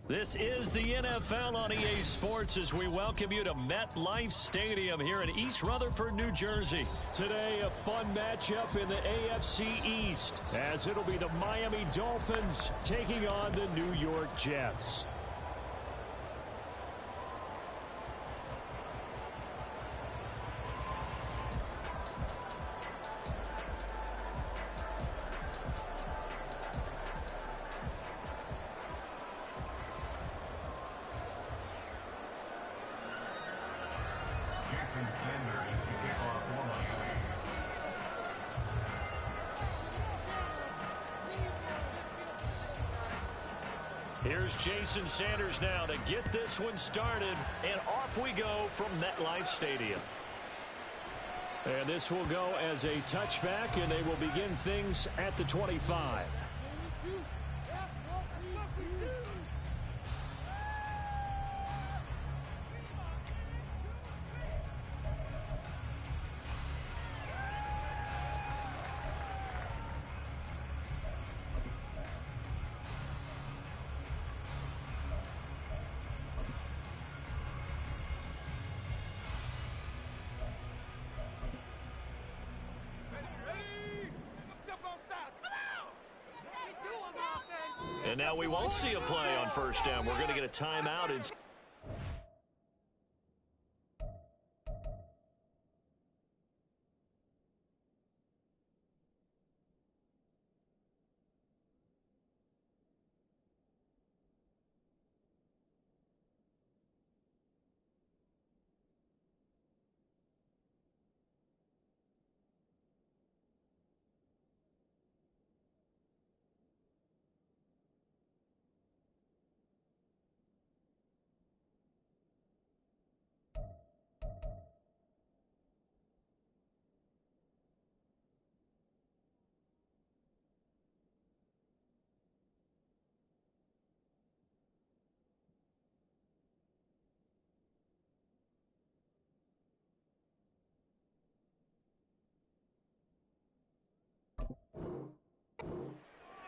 This is the NFL on EA Sports as we welcome you to MetLife Stadium here in East Rutherford, New Jersey. Today, a fun matchup in the AFC East as it'll be the Miami Dolphins taking on the New York Jets. Here's Jason Sanders now to get this one started, and off we go from MetLife Stadium. And this will go as a touchback, and they will begin things at the 25. And now we won't see a play on first down. We're going to get a timeout.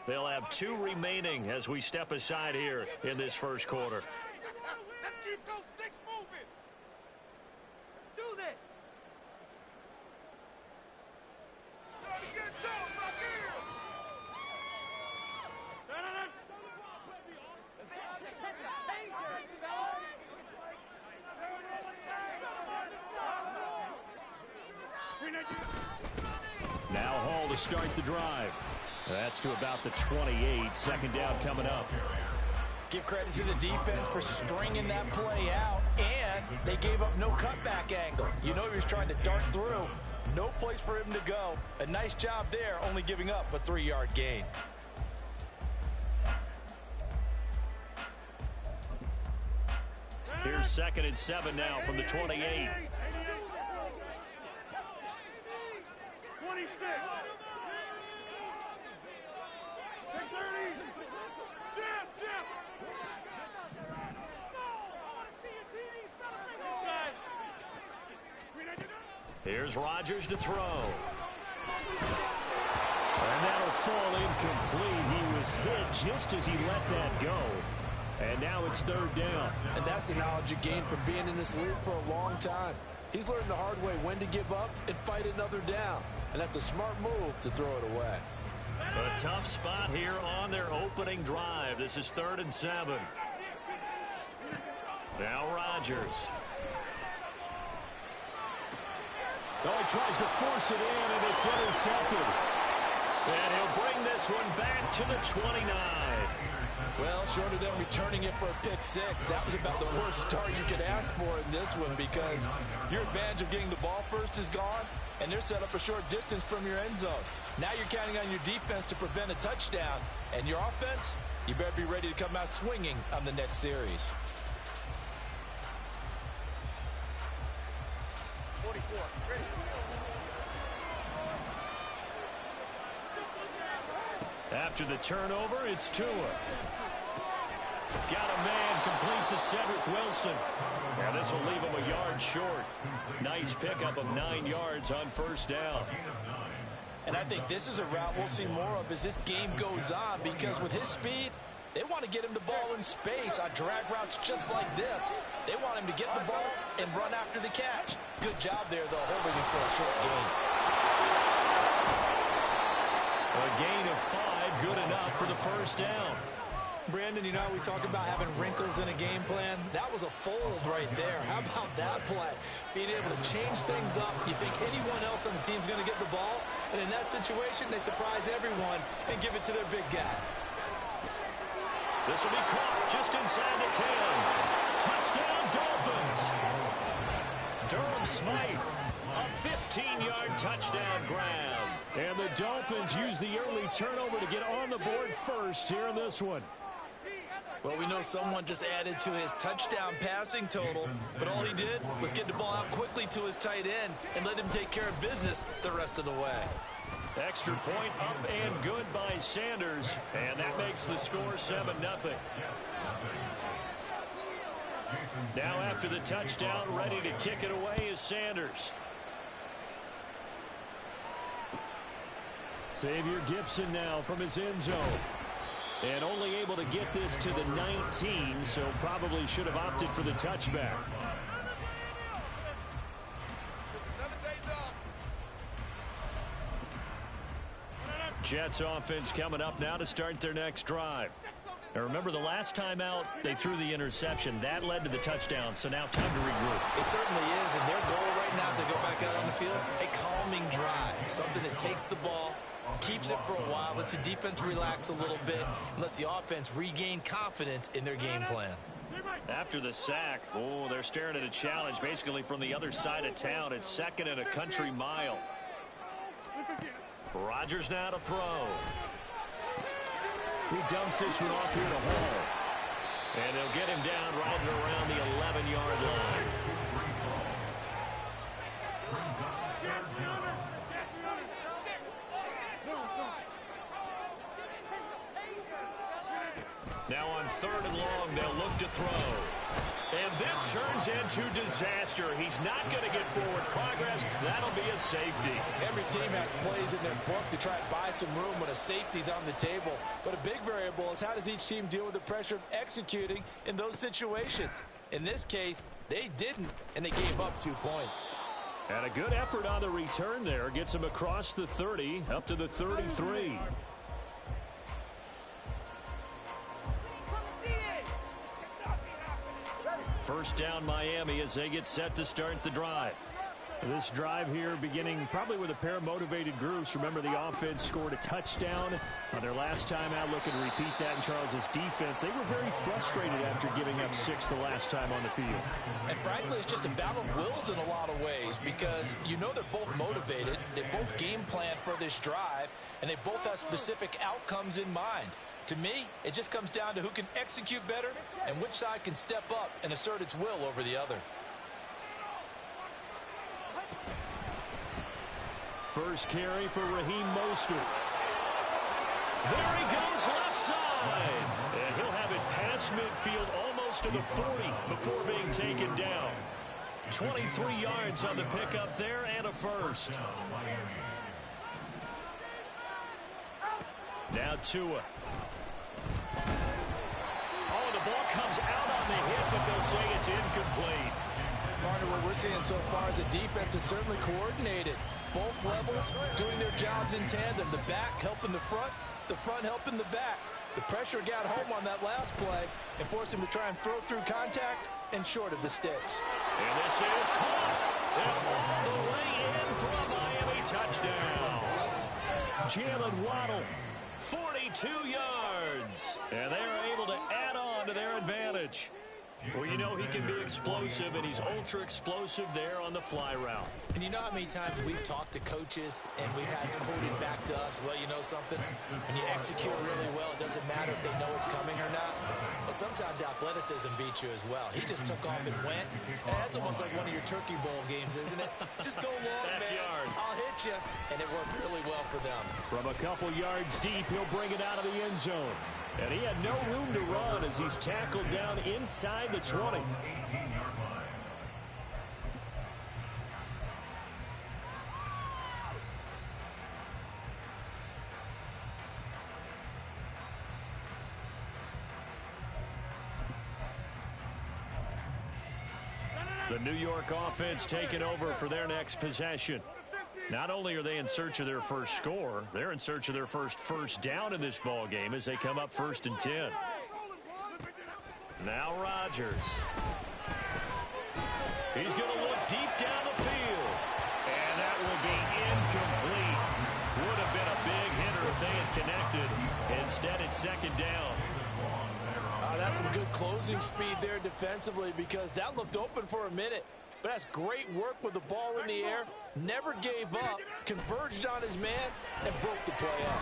They'll have 2 remaining as we step aside here in this first quarter. Let's keep those sticks moving. Let's do this. Try to get down back here. Now Hall to start the drive. That's to about the 28. Second down coming up. Give credit to the defense for stringing that play out, and they gave up no cutback angle. You know he was trying to dart through. No place for him to go. A nice job there, only giving up a 3-yard gain. Here's 2nd and 7 now from the 28. 26. Here's Rodgers to throw. And that'll fall incomplete. He was hit just as he let that go. And now it's 3rd down. And that's the knowledge you gain from being in this league for a long time. He's learned the hard way when to give up and fight another down. And that's a smart move to throw it away. A tough spot here on their opening drive. This is 3rd and 7. Now Rodgers. Oh, he tries to force it in, and it's intercepted. And he'll bring this one back to the 29. Well, short of them returning it for a pick 6, that was about the worst start you could ask for in this one, because your advantage of getting the ball first is gone, and they're set up a short distance from your end zone. Now you're counting on your defense to prevent a touchdown, and your offense, you better be ready to come out swinging on the next series. 44. Ready. After the turnover, it's Tua. Got a man complete to Cedric Wilson. Now this will leave him a yard short. Nice pickup of 9 yards on first down. And I think this is a route we'll see more of as this game goes on, because with his speed, They want to get him the ball in space on drag routes just like this. They want him to get the ball and run after the catch. Good job there, though, holding him for a short gain. A gain of 5, good enough for the first down. Brandon, you know how we talk about having wrinkles in a game plan? That was a fold right there. How about that play? Being able to change things up. You think anyone else on the team's going to get the ball? And in that situation, they surprise everyone and give it to their big guy. This will be caught just inside the 10. Touchdown, Dolphins. Durham Smythe, a 15-yard touchdown grab. And the Dolphins use the early turnover to get on the board first here in this one. Well, we know someone just added to his touchdown passing total, but all he did was get the ball out quickly to his tight end and let him take care of business the rest of the way. Extra point up and good by Sanders, and that makes the score 7-0. Now after the touchdown, ready to kick it away is Sanders. Xavier Gibson now from his end zone. And only able to get this to the 19, so probably should have opted for the touchback. Jets offense coming up now to start their next drive. Now remember, the last time out, they threw the interception. That led to the touchdown, so now time to regroup. It certainly is, and their goal right now as they go back out on the field, a calming drive, something that takes the ball, keeps it for a while, lets the defense relax a little bit, and lets the offense regain confidence in their game plan. After the sack, they're staring at a challenge basically from the other side of town. It's 2nd and a country mile. Rodgers now to throw. He dumps this one off here to Hall. And they'll get him down right around the 11-yard line. Now on 3rd and long, they'll look to throw. And this turns into disaster. He's not going to get forward progress. That'll be a safety. Every team has plays in their book to try and buy some room when a safety's on the table. But a big variable is how does each team deal with the pressure of executing in those situations. In this case, they didn't, and they gave up 2 points. And a good effort on the return there. Gets him across the 30, up to the 33. First down Miami as they get set to start the drive. This drive here beginning probably with a pair of motivated groups. Remember, the offense scored a touchdown on their last time out. Looking to repeat that in Charles's defense. They were very frustrated after giving up 6 the last time on the field. And frankly, it's just a battle of wills in a lot of ways because you know they're both motivated. They both game plan for this drive, and they both have specific outcomes in mind. To me, it just comes down to who can execute better and which side can step up and assert its will over the other. First carry for Raheem Mostert. There he goes left side. And he'll have it past midfield almost to the 40 before being taken down. 23 yards on the pickup there and a first. Now Tua. Oh, the ball comes out on the hit, but they'll say it's incomplete. Partner, what we're seeing so far is the defense is certainly coordinated. Both levels doing their jobs in tandem. The back helping the front helping the back. The pressure got home on that last play and forced him to try and throw through contact and short of the sticks. And this is caught. And all the way in for a Miami touchdown. Jalen Waddle, 42 yards. And they are able to add on to their advantage. Well, you know he can be explosive, and he's ultra-explosive there on the fly route. And you know how many times we've talked to coaches and we've had quoted back to us, well, you know something? When you execute really well, it doesn't matter if they know it's coming or not. Well, sometimes athleticism beats you as well. He just took off and went. And that's almost like one of your Turkey Bowl games, isn't it? Just go long, Backyard. man. I'll hit you. And it worked really well for them. From a couple yards deep, he'll bring it out of the end zone. And he had no room to run as he's tackled down inside the 20. The New York offense taking over for their next possession. Not only are they in search of their first score, they're in search of their first down in this ball game as they come up 1st and 10. Now Rodgers. He's going to look deep down the field. And that will be incomplete. Would have been a big hitter if they had connected. Instead, it's 2nd down. That's some good closing speed there defensively because that looked open for a minute. But that's great work with the ball in the air. Never gave up, converged on his man, and broke the play up.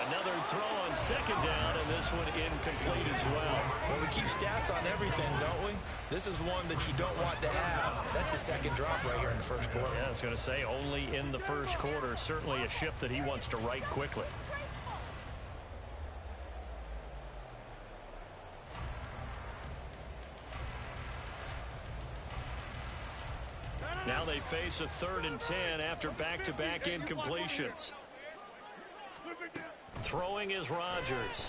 Another throw on 2nd down, and this one incomplete as well. Well, we keep stats on everything, don't we? This is one that you don't want to have. That's a 2nd drop right here in the 1st quarter. Yeah, I was going to say only in the 1st quarter. Certainly a ship that he wants to right quickly. Now they face a 3rd and 10 after back-to-back incompletions. Throwing is Rodgers.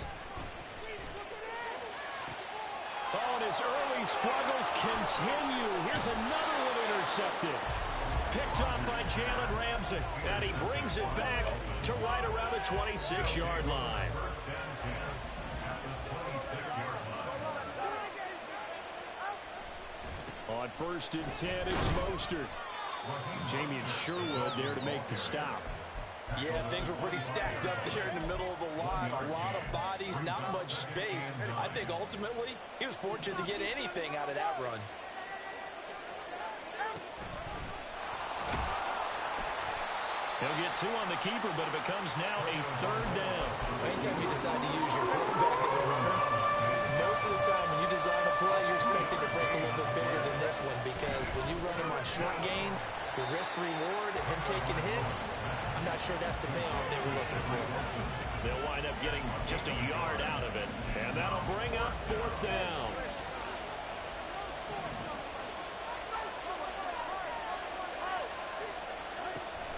Oh, and his early struggles continue. Here's another one intercepted. Picked off by Jalen Ramsey. And he brings it back to right around the 26-yard line. On 1st and 10, it's Mostert. Jamie and Sherwood there to make the stop. Yeah, things were pretty stacked up there in the middle of the line. A lot of bodies, not much space. I think ultimately he was fortunate to get anything out of that run. He'll get 2 on the keeper, but it becomes now a 3rd down. Anytime you decide to use your quarterback as a runner, most of the time when you design a play, you're expected to break a little bit bigger than this one because when you run him on short gains, the risk-reward and him taking hits, I'm not sure that's the payoff they were looking for. They'll wind up getting just a yard out of it, and that'll bring up 4th down.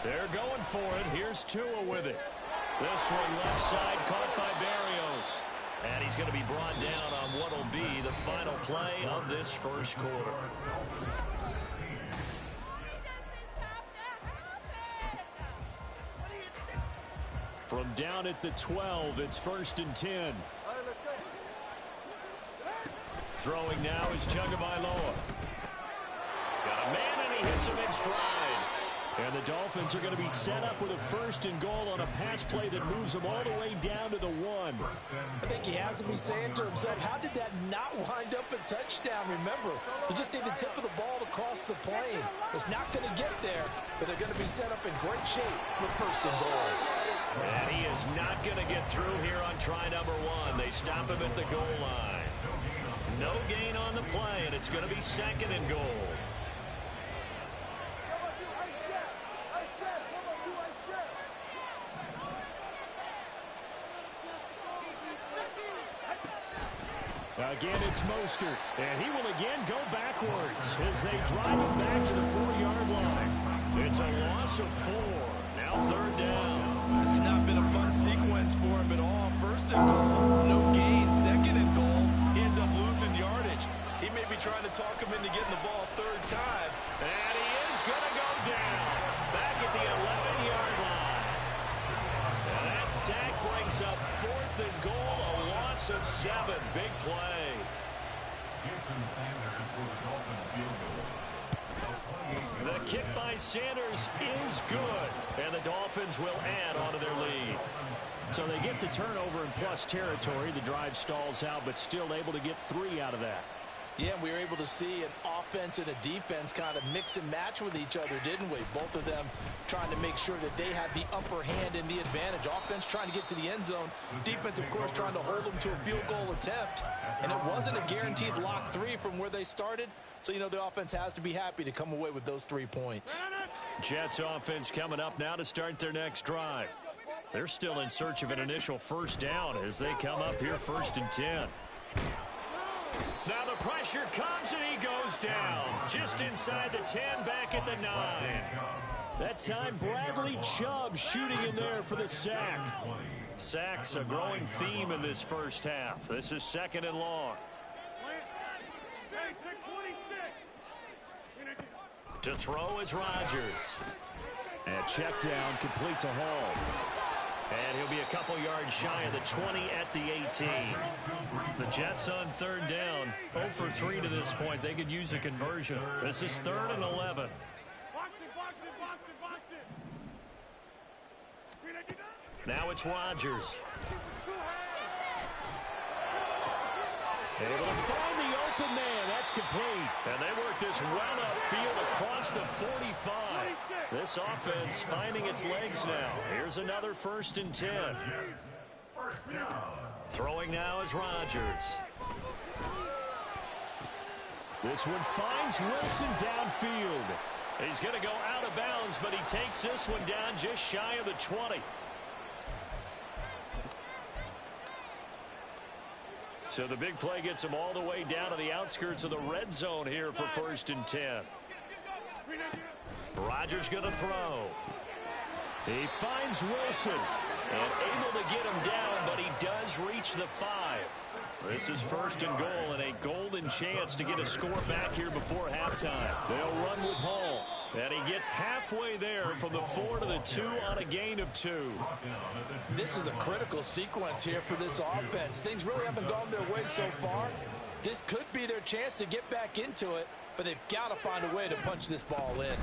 They're going for it. Here's Tua with it. This one left side caught by Barrios. And he's going to be brought down on what will be the final play of this 1st quarter. From down at the 12, it's 1st and 10. Throwing now is Tagovailoa. Got a man, and he hits him in stride. And the Dolphins are going to be set up with a 1st and goal on a pass play that moves them all the way down to the 1. I think he has to be saying to himself, how did that not wind up a touchdown? Remember, you just need the tip of the ball to cross the plane. It's not going to get there, but they're going to be set up in great shape with 1st and goal. And he is not going to get through here on try number 1. They stop him at the goal line. No gain on the play, and it's going to be 2nd and goal. Again, it's Mostert, and he will again go backwards as they drive him back to the 4-yard line. It's a loss of 4. Now 3rd down. This has not been a fun sequence for him at all. 1st and goal, no gain. 2nd and goal, he ends up losing yardage. He may be trying to talk him into getting the ball 3rd time. And he is going to go down back at the 11-yard line. And that sack brings up 4th and goal. Of 7. Big play. The kick by Sanders is good, and the Dolphins will add onto their lead. So they get the turnover in plus territory. The drive stalls out, but still able to get 3 out of that. Yeah, we were able to see an offense and a defense kind of mix and match with each other, didn't we? Both of them trying to make sure that they have the upper hand and the advantage. Offense trying to get to the end zone. Defense, of course, trying to hold them to a field goal attempt. And it wasn't a guaranteed lock 3 from where they started. So, you know, the offense has to be happy to come away with those 3 points. Jets offense coming up now to start their next drive. They're still in search of an initial 1st down as they come up here 1st and 10. Now the pressure comes and he goes down just inside the 10, back at the 9. That time Bradley Chubb shooting in there for the sack. Sacks a growing theme in this 1st half. This is 2nd and long. To throw is Rodgers. And check down, complete to Hall. And he'll be a couple yards shy of the 20 at the 18. The Jets on third down. 0 for 3 to this point. They could use a conversion. This is 3rd and 11. Now it's Rodgers. Able to find the open man. That's complete. And they work this well upfield across the 45. This offense finding its legs now. Here's another 1st and 10. Throwing now is Rodgers. This one finds Wilson downfield. He's going to go out of bounds, but he takes this one down just shy of the 20. So the big play gets him all the way down to the outskirts of the red zone here for 1st and 10. Rodgers going to throw. He finds Wilson. And able to get him down, but he does reach the 5. This is 1st and goal and a golden chance to get a score back here before halftime. They'll run with Hall. And he gets halfway there from the 4 to the 2 on a gain of 2. This is a critical sequence here for this offense. Things really haven't gone their way so far. This could be their chance to get back into it, but they've got to find a way to punch this ball in.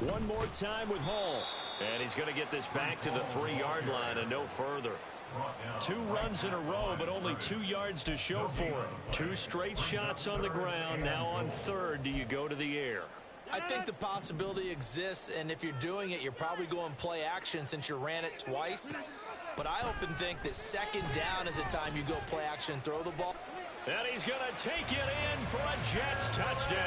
One more time with Hall. And he's going to get this back to the 3-yard line and no further. 2 runs in a row, but only 2 yards to show for it. 2 straight shots on the ground. Now on 3rd, do you go to the air? I think the possibility exists, and if you're doing it, you're probably going play action since you ran it twice. But I often think that 2nd down is the time you go play action and throw the ball. And he's going to take it in for a Jets touchdown.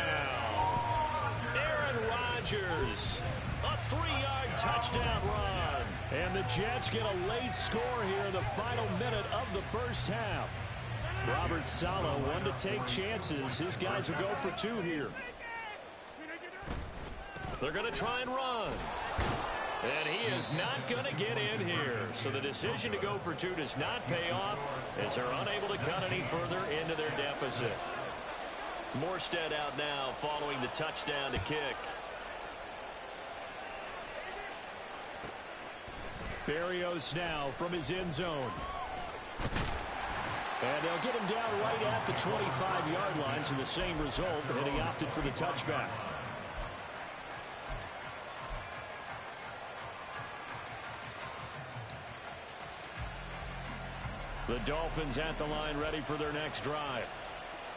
Aaron Rodgers, a 3-yard touchdown run. And the Jets get a late score here in the final minute of the 1st half. Robert Saleh, one to take chances. His guys will go for 2 here. They're going to try and run. And he is not going to get in here. So the decision to go for 2 does not pay off as they're unable to cut any further into their deficit. Morstead out now following the touchdown to kick. Berrios now from his end zone. And they'll get him down right at the 25-yard line, so the same result, and he opted for the touchback. The Dolphins at the line ready for their next drive.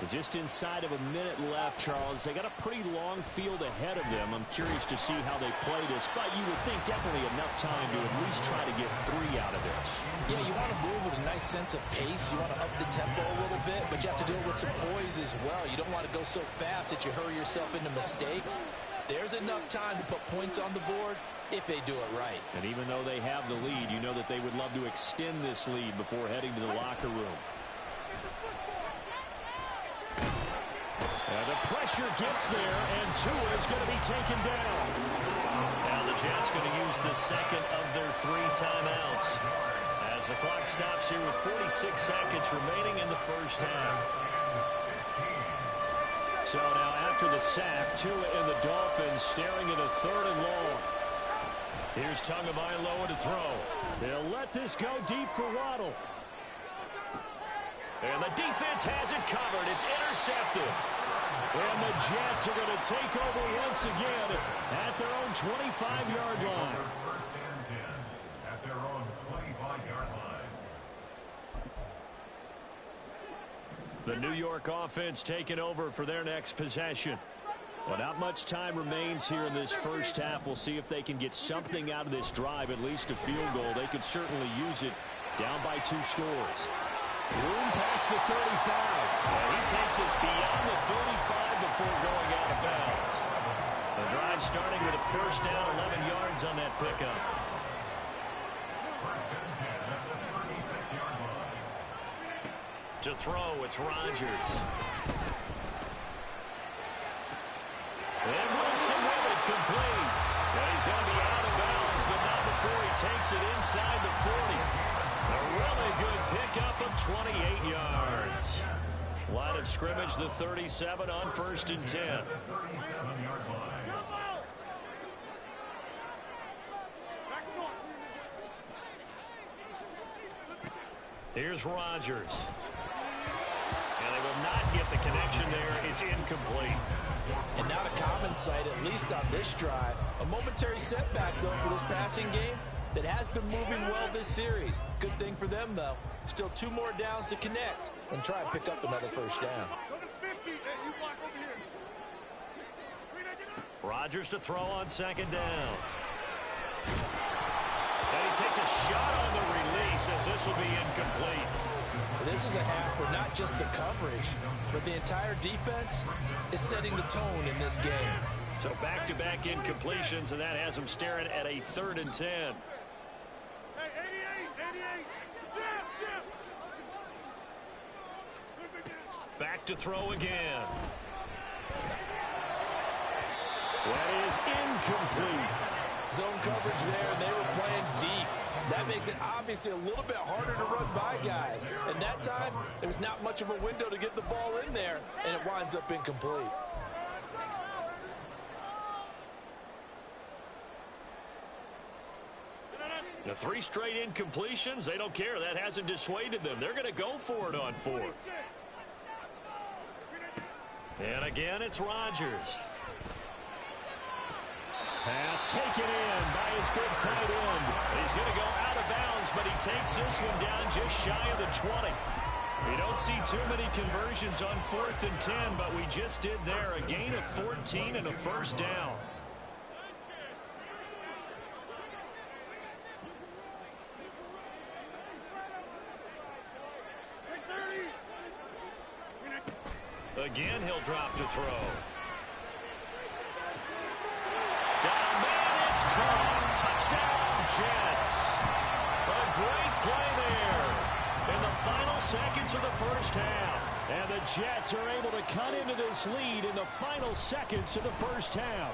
Just inside of a minute left, Charles. They got a pretty long field ahead of them. I'm curious to see how they play this, but you would think definitely enough time to at least try to get 3 out of this. Yeah, you want to move with a nice sense of pace. You want to up the tempo a little bit, but you have to do it with some poise as well. You don't want to go so fast that you hurry yourself into mistakes. There's enough time to put points on the board if they do it right. And even though they have the lead, you know that they would love to extend this lead before heading to the locker room. And the pressure gets there, and Tua is going to be taken down. Now the Jets going to use the 2nd of their 3 timeouts as the clock stops here with 46 seconds remaining in the 1st half. So now after the sack, Tua and the Dolphins staring at a 3rd and long. Here's Tagovailoa to throw. They'll let this go deep for Waddle. And the defense has it covered. It's intercepted. And the Jets are going to take over once again at their own 25-yard line. First and 10 at their own 25-yard line. The New York offense taking over for their next possession. Well, not much time remains here in this 1st half. We'll see if they can get something out of this drive, at least a field goal. They could certainly use it down by 2 scores. Room past the 35. And he takes us beyond the 35 before going out of bounds. The drive starting with a 1st down, 11 yards on that pickup. First and 10 at the 36-yard line. To throw, it's Rodgers. And Wilson with it, complete. And he's going to be out of bounds, but not before he takes it inside the 40. A really good pickup of 28 yards. Line of scrimmage, the 37 on 1st and 10. 37-yard line. Here's Rodgers. And they will not get the connection there. It's incomplete. And not a common sight, at least on this drive. A momentary setback, though, for this passing game that has been moving well this series. Good thing for them, though. Still 2 more downs to connect and try and pick up another first down. Rodgers to throw on second down. And he takes a shot on the release as this will be incomplete. This is a half where not just the coverage, but the entire defense is setting the tone in this game. So back-to-back incompletions, and that has them staring at a 3rd and 10. Hey, 88. Back to throw again. That is incomplete. Zone coverage there, and they were playing deep. That makes it obviously a little bit harder to run by guys. And that time, there was not much of a window to get the ball in there, and it winds up incomplete. The 3 straight incompletions, they don't care. That hasn't dissuaded them. They're going to go for it on 4th. And again, it's Rodgers. Pass taken in by his big tight end. He's going to go out of bounds, but he takes this one down just shy of the 20. We don't see too many conversions on 4th and 10, but we just did there. A gain of 14 and a first down. Again, he'll drop to throw. Got a man, it's caught. Touchdown, Jets. A great play there in the final seconds of the first half. And the Jets are able to cut into this lead in the final seconds of the first half.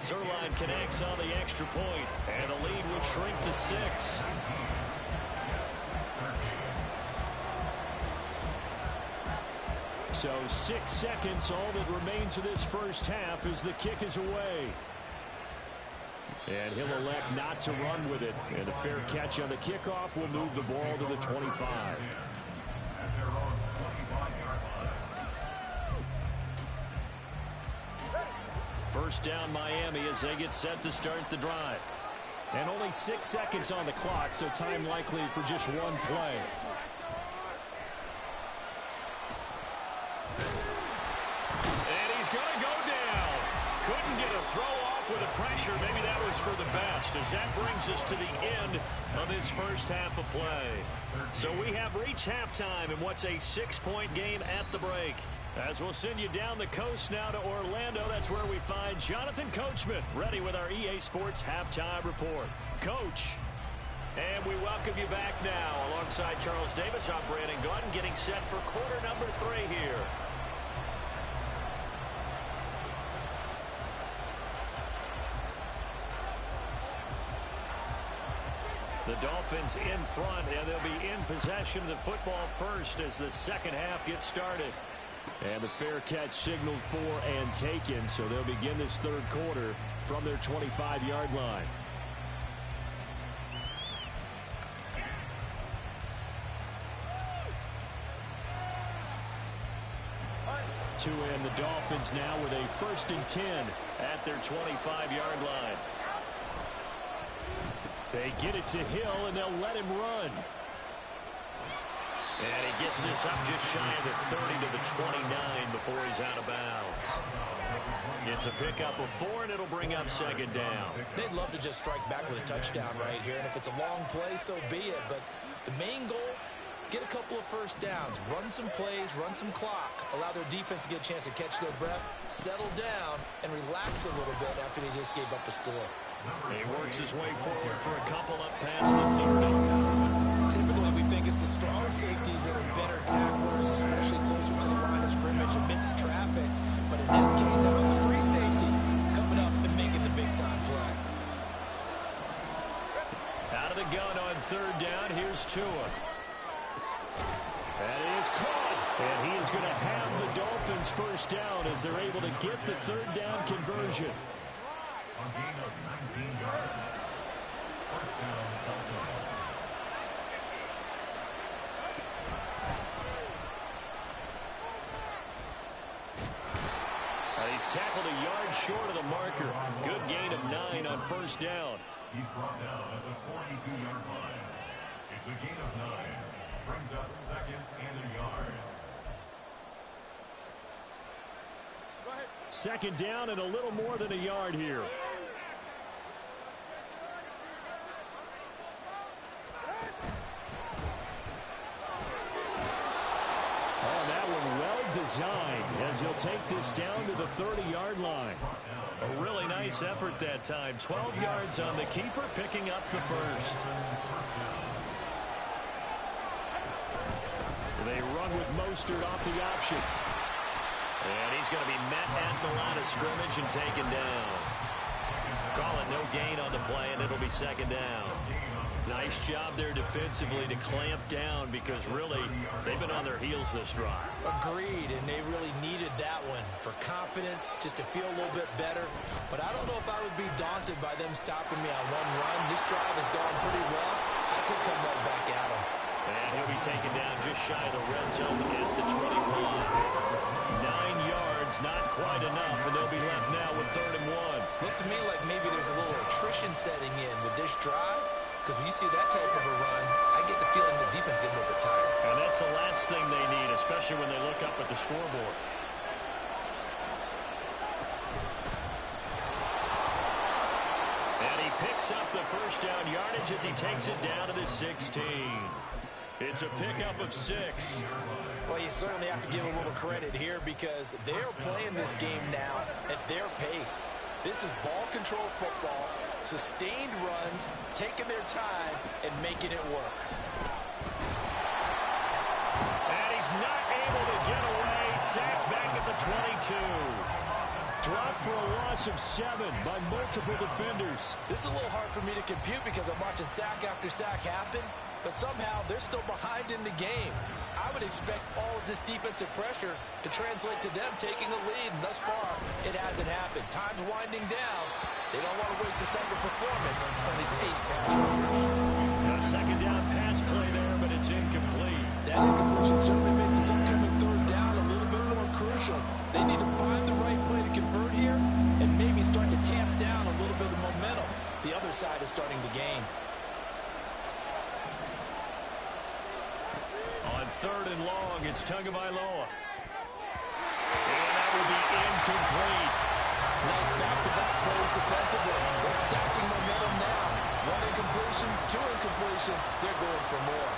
Zerline connects on the extra point, and the lead will shrink to 6. So 6 seconds, all that remains of this first half as the kick is away. And he'll elect not to run with it. And a fair catch on the kickoff will move the ball to the 25. First down Miami as they get set to start the drive. And only 6 seconds on the clock, so time likely for just one play. Couldn't get a throw off with the pressure. Maybe that was for the best, as that brings us to the end of this first half of play. So we have reached halftime in what's a 6-point game at the break. As we'll send you down the coast now to Orlando, that's where we find Jonathan Coachman ready with our EA Sports Halftime Report. Coach. And we welcome you back now. Alongside Charles Davis, I'm Brandon Gordon, getting set for quarter number 3 here. The Dolphins in front, and they'll be in possession of the football first as the second half gets started. And the fair catch signaled for and taken, so they'll begin this third quarter from their 25-yard line. To end the Dolphins now with a 1st and 10 at their 25-yard line. They get it to Hill, and they'll let him run. And he gets this up just shy of the 30 to the 29 before he's out of bounds. It's a pickup of 4, and it'll bring up second down. They'd love to just strike back with a touchdown right here, and if it's a long play, so be it. But the main goal, get a couple of first downs, run some plays, run some clock, allow their defense to get a chance to catch their breath, settle down, and relax a little bit after they just gave up a score. He works his way forward for a couple up past the 30. Typically, we think it's the strong safeties that are better tacklers, especially closer to the line of scrimmage amidst traffic. But in this case, how about the free safety coming up and making the big-time play? Out of the gun on third down, here's Tua. That is caught, and he is going to have the Dolphins first down as they're able to get the third down conversion. A gain of 19 yards. First down, Dolphins. he's tackled a yard short of the marker. Good gain of 9 on first down. He's brought down at the 42-yard line. It's a gain of 9. Brings up 2nd and a yard. 2nd down and a little more than a yard here. Oh, that one well designed as he'll take this down to the 30-yard line. A really nice effort that time. 12 yards on the keeper, picking up the first. They run with Mostert off the option. And he's going to be met at the line of scrimmage and taken down. Call it no gain on the play, and it'll be 2nd down. Nice job there defensively to clamp down because really they've been on their heels this drive. Agreed, and they really needed that one for confidence, just to feel a little bit better. But I don't know if I would be daunted by them stopping me on one run. This drive has gone pretty well. I could come right back at them. And he'll be taken down just shy of the red zone at the 21. 9 yards, not quite enough, and they'll be left now with 3rd and 1. Looks to me like maybe there's a little attrition setting in with this drive, because when you see that type of a run, I get the feeling the defense getting a little bit tired. And that's the last thing they need, especially when they look up at the scoreboard. And he picks up the first down yardage as he takes it down to the 16. It's a pickup of 6. Well, you certainly have to give a little credit here because they're playing this game now at their pace. This is ball control football, sustained runs, taking their time, and making it work. And he's not able to get away. Sacked back at the 22. Dropped for a loss of 7 by multiple defenders. This is a little hard for me to compute because I'm watching sack after sack happen, but somehow they're still behind in the game. I would expect all of this defensive pressure to translate to them taking a lead, and thus far, it hasn't happened. Time's winding down. They don't want to waste this type of performance from these ace pass rushers. A 2nd down pass play there, but it's incomplete. That incompletion certainly makes this upcoming 3rd down a little bit more crucial. They need to find the right play to convert here and maybe start to tamp down a little bit of momentum. The other side is starting to gain. On 3rd and long, it's Tagovailoa. And that will be incomplete. Nice back-to-back plays defensively. They're stacking momentum now. 1 incompletion, 2 incompletion. They're going for more.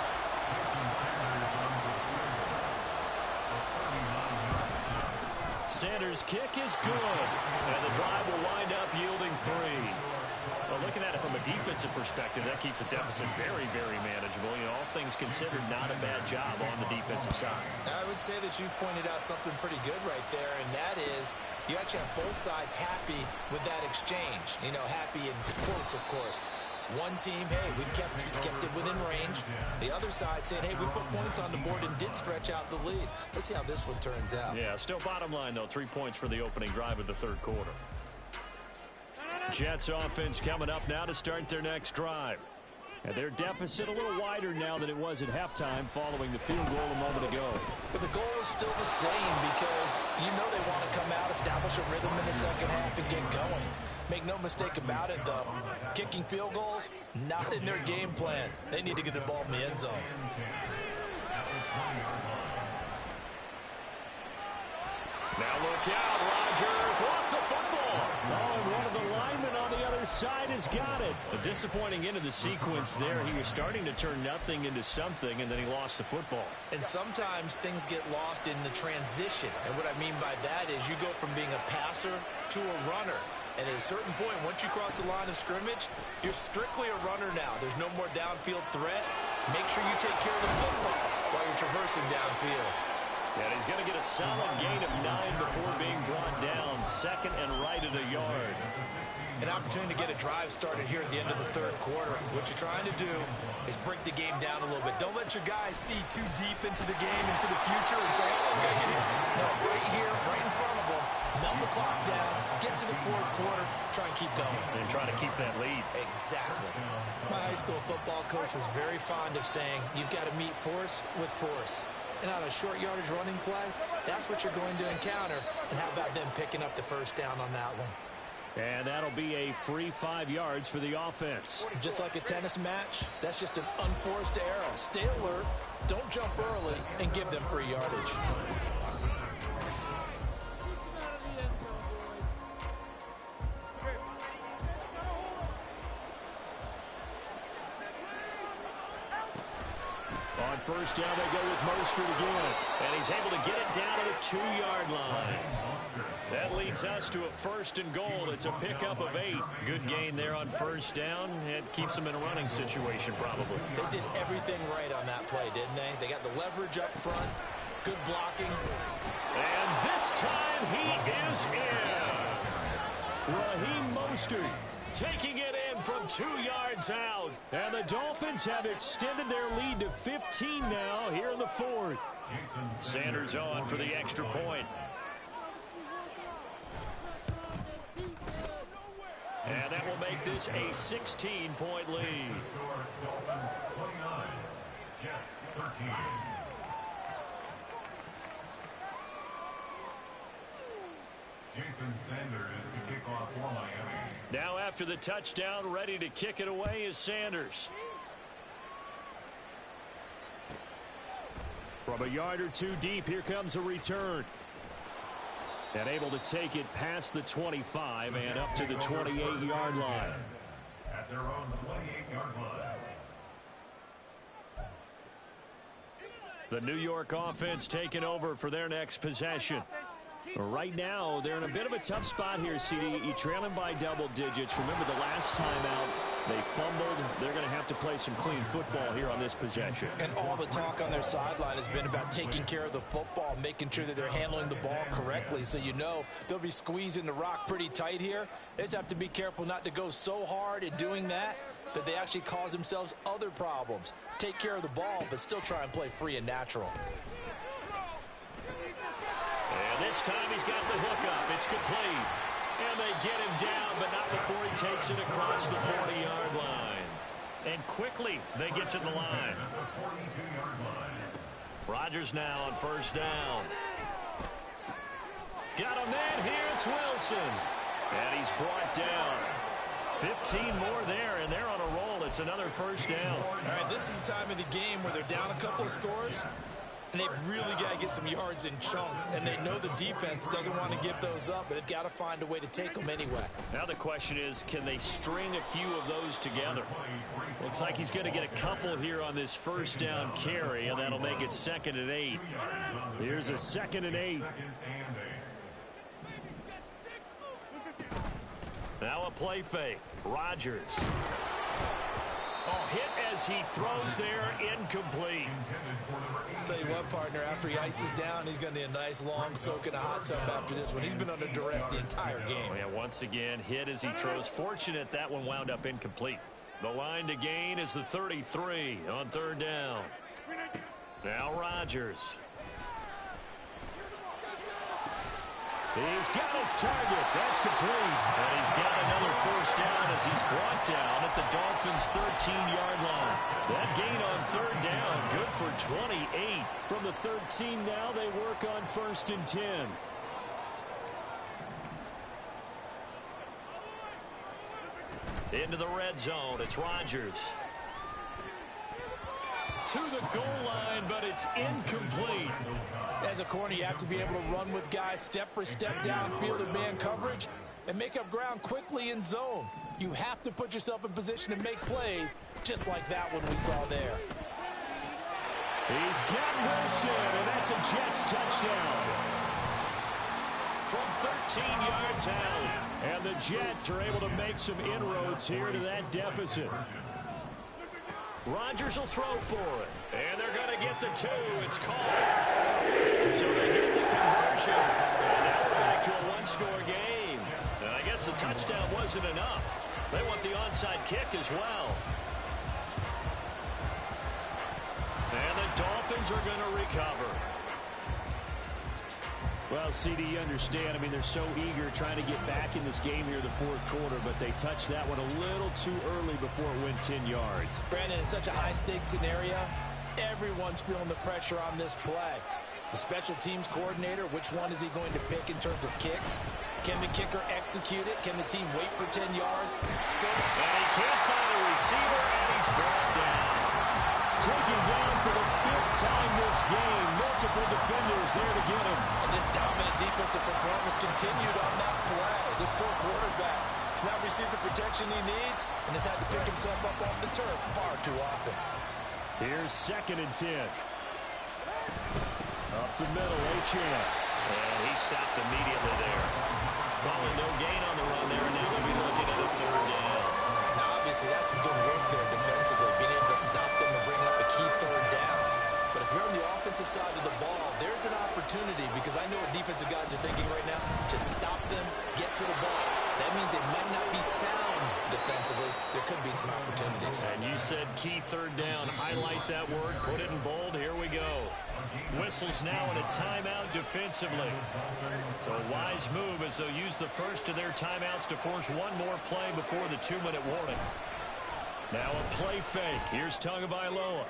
Sanders' kick is good. And the drive will wind up yielding 3. Well, looking at it from a defensive perspective, that keeps the deficit very, very manageable. You know, all things considered, not a bad job on the defensive side. I would say that you've pointed out something pretty good right there, and that is you actually have both sides happy with that exchange. You know, happy in quotes, of course. One team, hey, we've kept it within range. The other side saying, hey, we put points on the board and did stretch out the lead. Let's see how this one turns out. Yeah, still bottom line, though, 3 points for the opening drive of the 3rd quarter. Jets offense coming up now to start their next drive. And their deficit a little wider now than it was at halftime following the field goal a moment ago. But the goal is still the same because you know they want to come out, establish a rhythm in the 2nd half, and get going. Make no mistake about it, though. Kicking field goals, not in their game plan. They need to get the ball in the end zone. Now look out, Rodgers lost the football. Oh, and one of the linemen on the other side has got it. A disappointing end of the sequence there. He was starting to turn nothing into something, and then he lost the football. And sometimes things get lost in the transition. And what I mean by that is you go from being a passer to a runner. And at a certain point, once you cross the line of scrimmage, you're strictly a runner now. There's no more downfield threat. Make sure you take care of the football while you're traversing downfield. And he's going to get a solid gain of 9 before being brought down. 2nd and right at a yard. An opportunity to get a drive started here at the end of the 3rd quarter. What you're trying to do is break the game down a little bit. Don't let your guys see too deep into the game, into the future, and say, oh, we got to get here. No, right here, right in front of them. Melt the clock down, get to the 4th quarter, try and keep going. And try to keep that lead. Exactly. My high school football coach was very fond of saying, you've got to meet force with force. and on a short yardage running play, that's what you're going to encounter. And how about them picking up the first down on that one? And that'll be a free 5 yards for the offense. Just like a tennis match, that's just an unforced error. Stay alert, don't jump early, and give them free yardage. On first down, they go with Mostert again. And he's able to get it down to the 2-yard line. That leads us to a 1st and goal. It's a pickup of 8. Good gain there on first down. It keeps them in a running situation, probably. They did everything right on that play, didn't they? They got the leverage up front, good blocking. And this time he is in. Raheem Mostert taking it in from 2 yards out. And the Dolphins have extended their lead to 15 now here in the 4th. Sanders on for the extra point. And that will make this a 16-point lead. Dolphins 29, Jets 13. Jason Sanders to kick off for Miami. Now after the touchdown, ready to kick it away is Sanders. From a yard or two deep, here comes a return. And able to take it past the 25 and up to the 28-yard line. At their own 28-yard line. The New York offense taking over for their next possession. Right now, they're in a bit of a tough spot here, CD. You trailing by double digits. Remember the last time out, they fumbled. They're going to have to play some clean football here on this possession. And all the talk on their sideline has been about taking care of the football, making sure that they're handling the ball correctly. So you know they'll be squeezing the rock pretty tight here. They just have to be careful not to go so hard in doing that they actually cause themselves other problems. Take care of the ball, but still try and play free and natural. And this time he's got the hook up. It's complete. And they get him down, but not before he takes it across the 40-yard line. And quickly they get to the line. Rodgers now on first down. Got a man here. It's Wilson. And he's brought down. 15 more there, and they're on a roll. It's another first down. All right, this is the time of the game where they're down a couple of scores, and they've really got to get some yards in chunks, and they know the defense doesn't want to give those up, but they've got to find a way to take them anyway. Now the question is, can they string a few of those together? Looks like he's going to get a couple here on this first down carry, and that'll make it 2nd and 8. Here's a 2nd and 8. Now a play fake. Rodgers. Oh, hit as he throws there, incomplete. Tell you what, partner, after he ices down, he's going to need a nice long soak in a hot tub after this one. He's been under duress the entire game. Oh, yeah, once again, hit as he throws. Fortunate that one wound up incomplete. The line to gain is the 33 on 3rd down. Now Rodgers. He's got his target. That's complete. And he's got another first down as he's brought down at the Dolphins' 13-yard line. That gain on 3rd down, good for 28. From the 13 now, they work on 1st and 10. Into the red zone, it's Rodgers. To the goal line, but it's incomplete. As a corner, you have to be able to run with guys step for step downfield in man coverage and make up ground quickly in zone. You have to put yourself in position to make plays, just like that one we saw there. He's got Wilson, and that's a Jets touchdown. From 13 yards out. And the Jets are able to make some inroads here to that deficit. Rodgers will throw for it. And they're going to get the 2. It's called. So they get the conversion. And now we're back to a one-score game. And I guess the touchdown wasn't enough. They want the onside kick as well. And the Dolphins are going to recover. Well, CD, you understand. I mean, they're so eager trying to get back in this game here in the 4th quarter, but they touched that one a little too early before it went 10 yards. Brandon, in such a high-stakes scenario, Everyone's feeling the pressure on this play. The special teams coordinator, which one is he going to pick in terms of kicks? Can the kicker execute it? Can the team wait for 10 yards? And he can't find a receiver, and he's brought down. Taken down for the 5th time this game. Multiple defenders there to get him. And this dominant defensive performance continued on that play. This poor quarterback has not received the protection he needs and has had to pick himself up off the turf far too often. Here's 2nd and 10. Up the middle, Achane. And he stopped immediately there. Calling no gain on the run there, and now they'll be looking at a 3rd down. Now, obviously, that's some good work there defensively, being able to stop them and bring up a key 3rd down. But if you're on the offensive side of the ball, there's an opportunity, because I know what defensive guys are thinking right now. Just stop them, get to the ball. That means they might not be sound defensively. There could be some opportunities. And you said key 3rd down. Highlight that word. Put it in bold. Here we go. Whistles now in a timeout defensively. So a wise move as they'll use the first of their timeouts to force one more play before the 2-minute warning. Now a play fake. Here's Tagovailoa.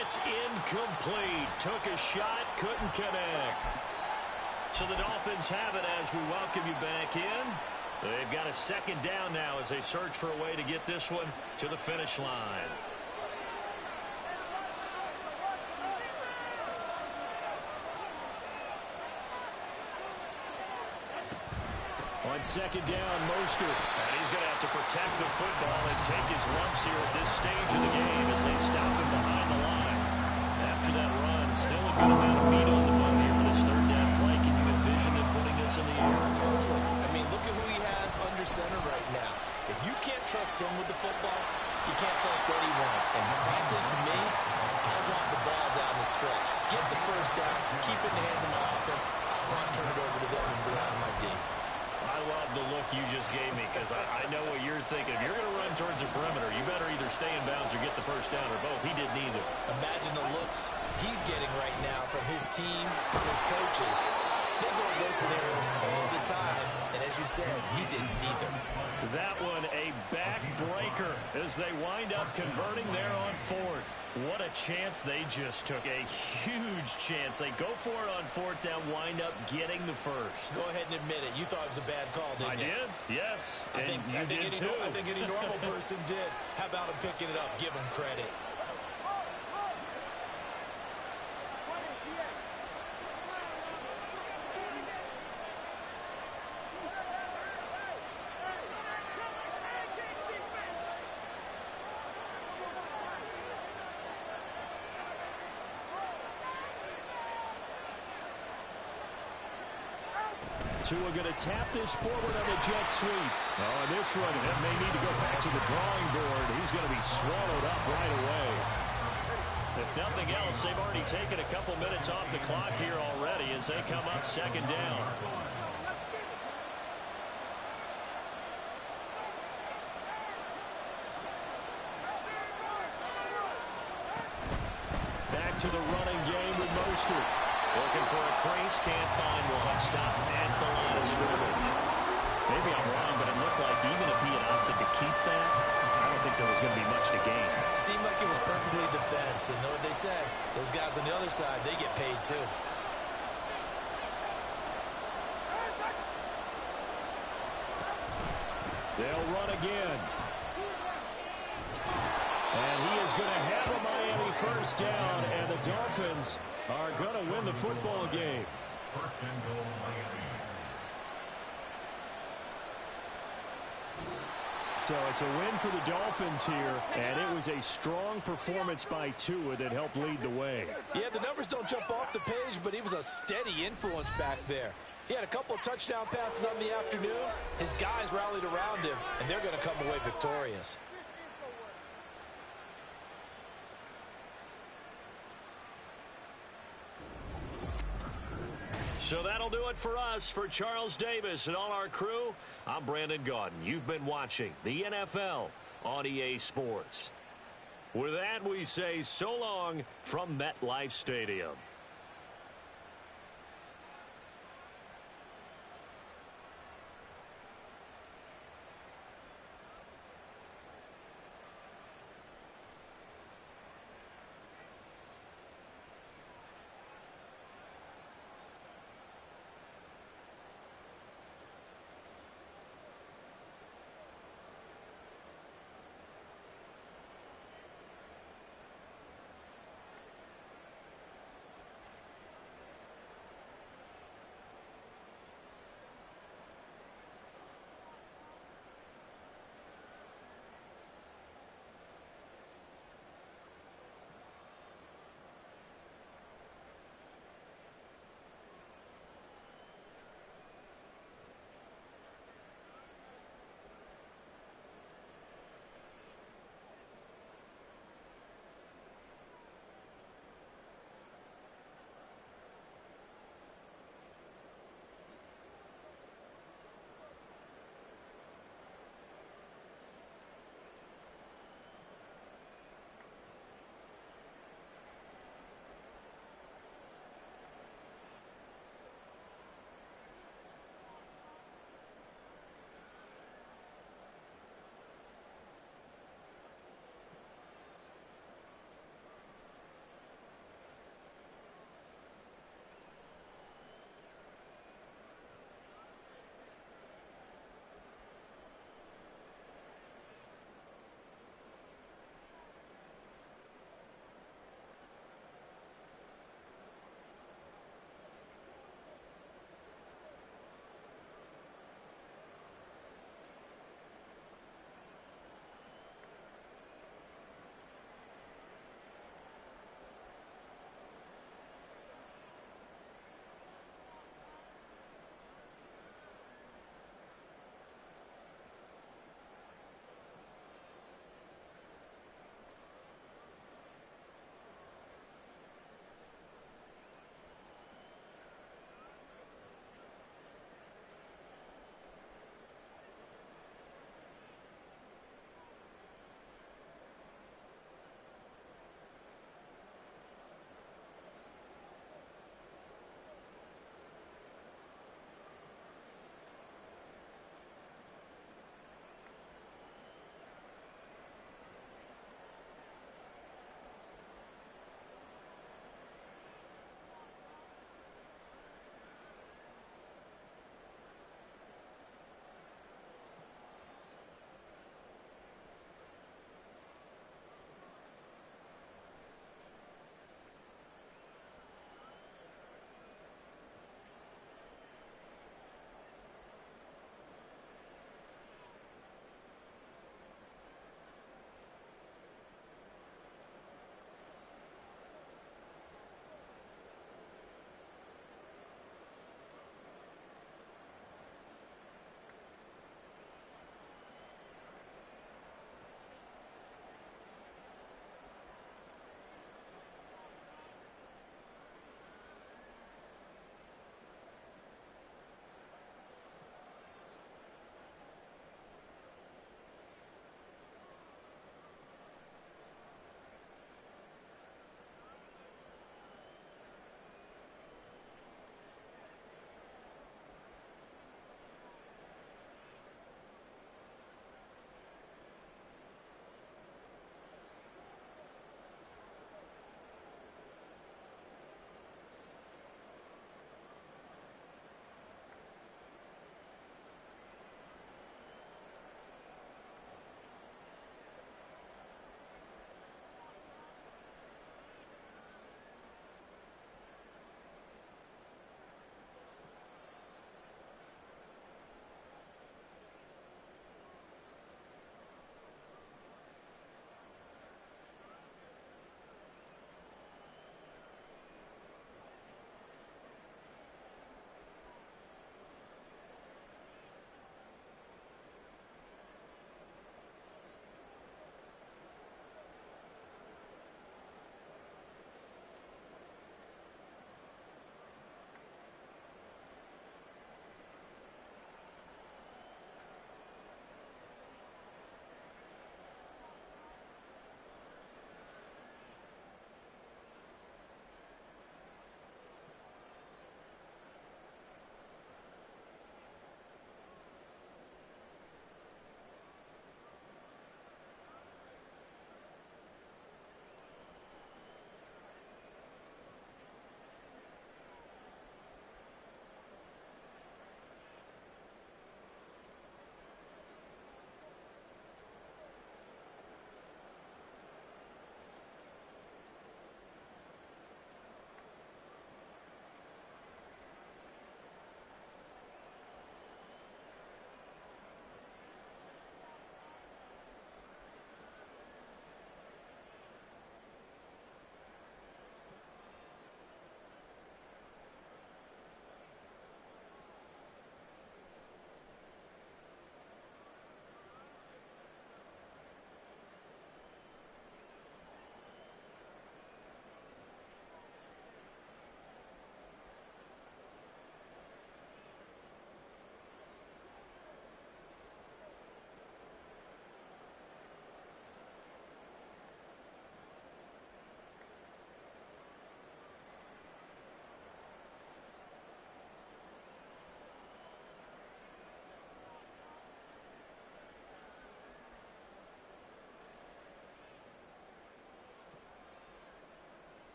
It's incomplete. Took a shot, couldn't connect. So the Dolphins have it as we welcome you back in. They've got a 2nd down now as they search for a way to get this one to the finish line. On 2nd down, Mostert. And he's going to have to protect the football and take his lumps here at this stage of the game as they stop him behind the line. After that run, still a good amount of meat on the bone here for this 3rd down play. Can you envision them putting this in the air? Totally. I mean, look at who he has under center right now. If you can't trust him with the football, you can't trust anyone. And frankly, to me, I want the ball down the stretch. Get the 1st down, keep it in the hands of my offense. I don't want to turn it over to them and go out of my D. I love the look you just gave me because I know what you're thinking. If you're going to run towards the perimeter, you better either stay in bounds or get the 1st down, or both. He did neither. Imagine the looks he's getting right now from his team, from his coaches. They go over those scenarios all the time, and as you said, he did neither. That one a backbreaker as they wind up converting there on 4th. What a chance they just took. A huge chance. They go for it on 4th down, wind up getting the 1st. Go ahead and admit it. You thought it was a bad call, didn't you? I did, yes. I think any normal person did. How about him picking it up? Give him credit. Tua going to tap this forward on the jet sweep. Oh, and this one, it may need to go back to the drawing board. He's going to be swallowed up right away. If nothing else, they've already taken a couple minutes off the clock here already as they come up 2nd down. Back to the running game with Mostert. Looking for a crease, can't find one. Stopped at the line of scrimmage. Maybe I'm wrong, but it looked like even if he had opted to keep that, I don't think there was going to be much to gain. Seemed like it was perfectly defense. And know what they say? Those guys on the other side, they get paid too. They'll run again. And he is going to have a Miami 1st down, and the Dolphins are going to win the football game. 1st and goal, Miami. So it's a win for the Dolphins here, and it was a strong performance by Tua that helped lead the way. Yeah, the numbers don't jump off the page, but he was a steady influence back there. He had a couple of touchdown passes on the afternoon. His guys rallied around him, and they're going to come away victorious. So that'll do it for us. For Charles Davis and all our crew, I'm Brandon Gaudin. You've been watching the NFL on EA Sports. With that, we say so long from MetLife Stadium.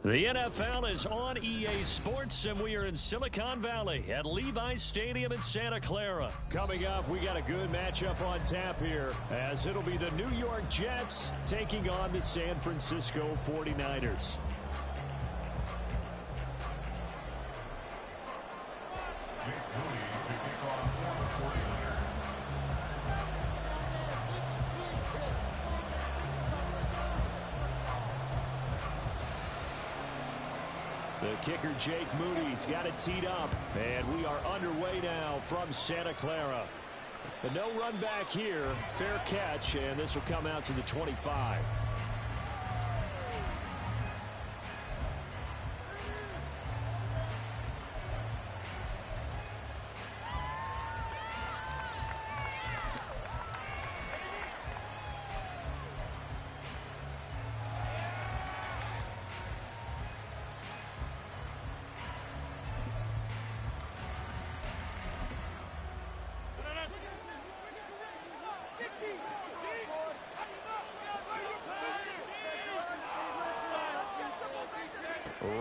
The NFL is on EA Sports, and we are in Silicon Valley at Levi's Stadium in Santa Clara. Coming up, we got a good matchup on tap here, as it'll be the New York Jets taking on the San Francisco 49ers. The kicker, Jake Moody's got it teed up, and we are underway now from Santa Clara. But no run back here. Fair catch, and this will come out to the 25.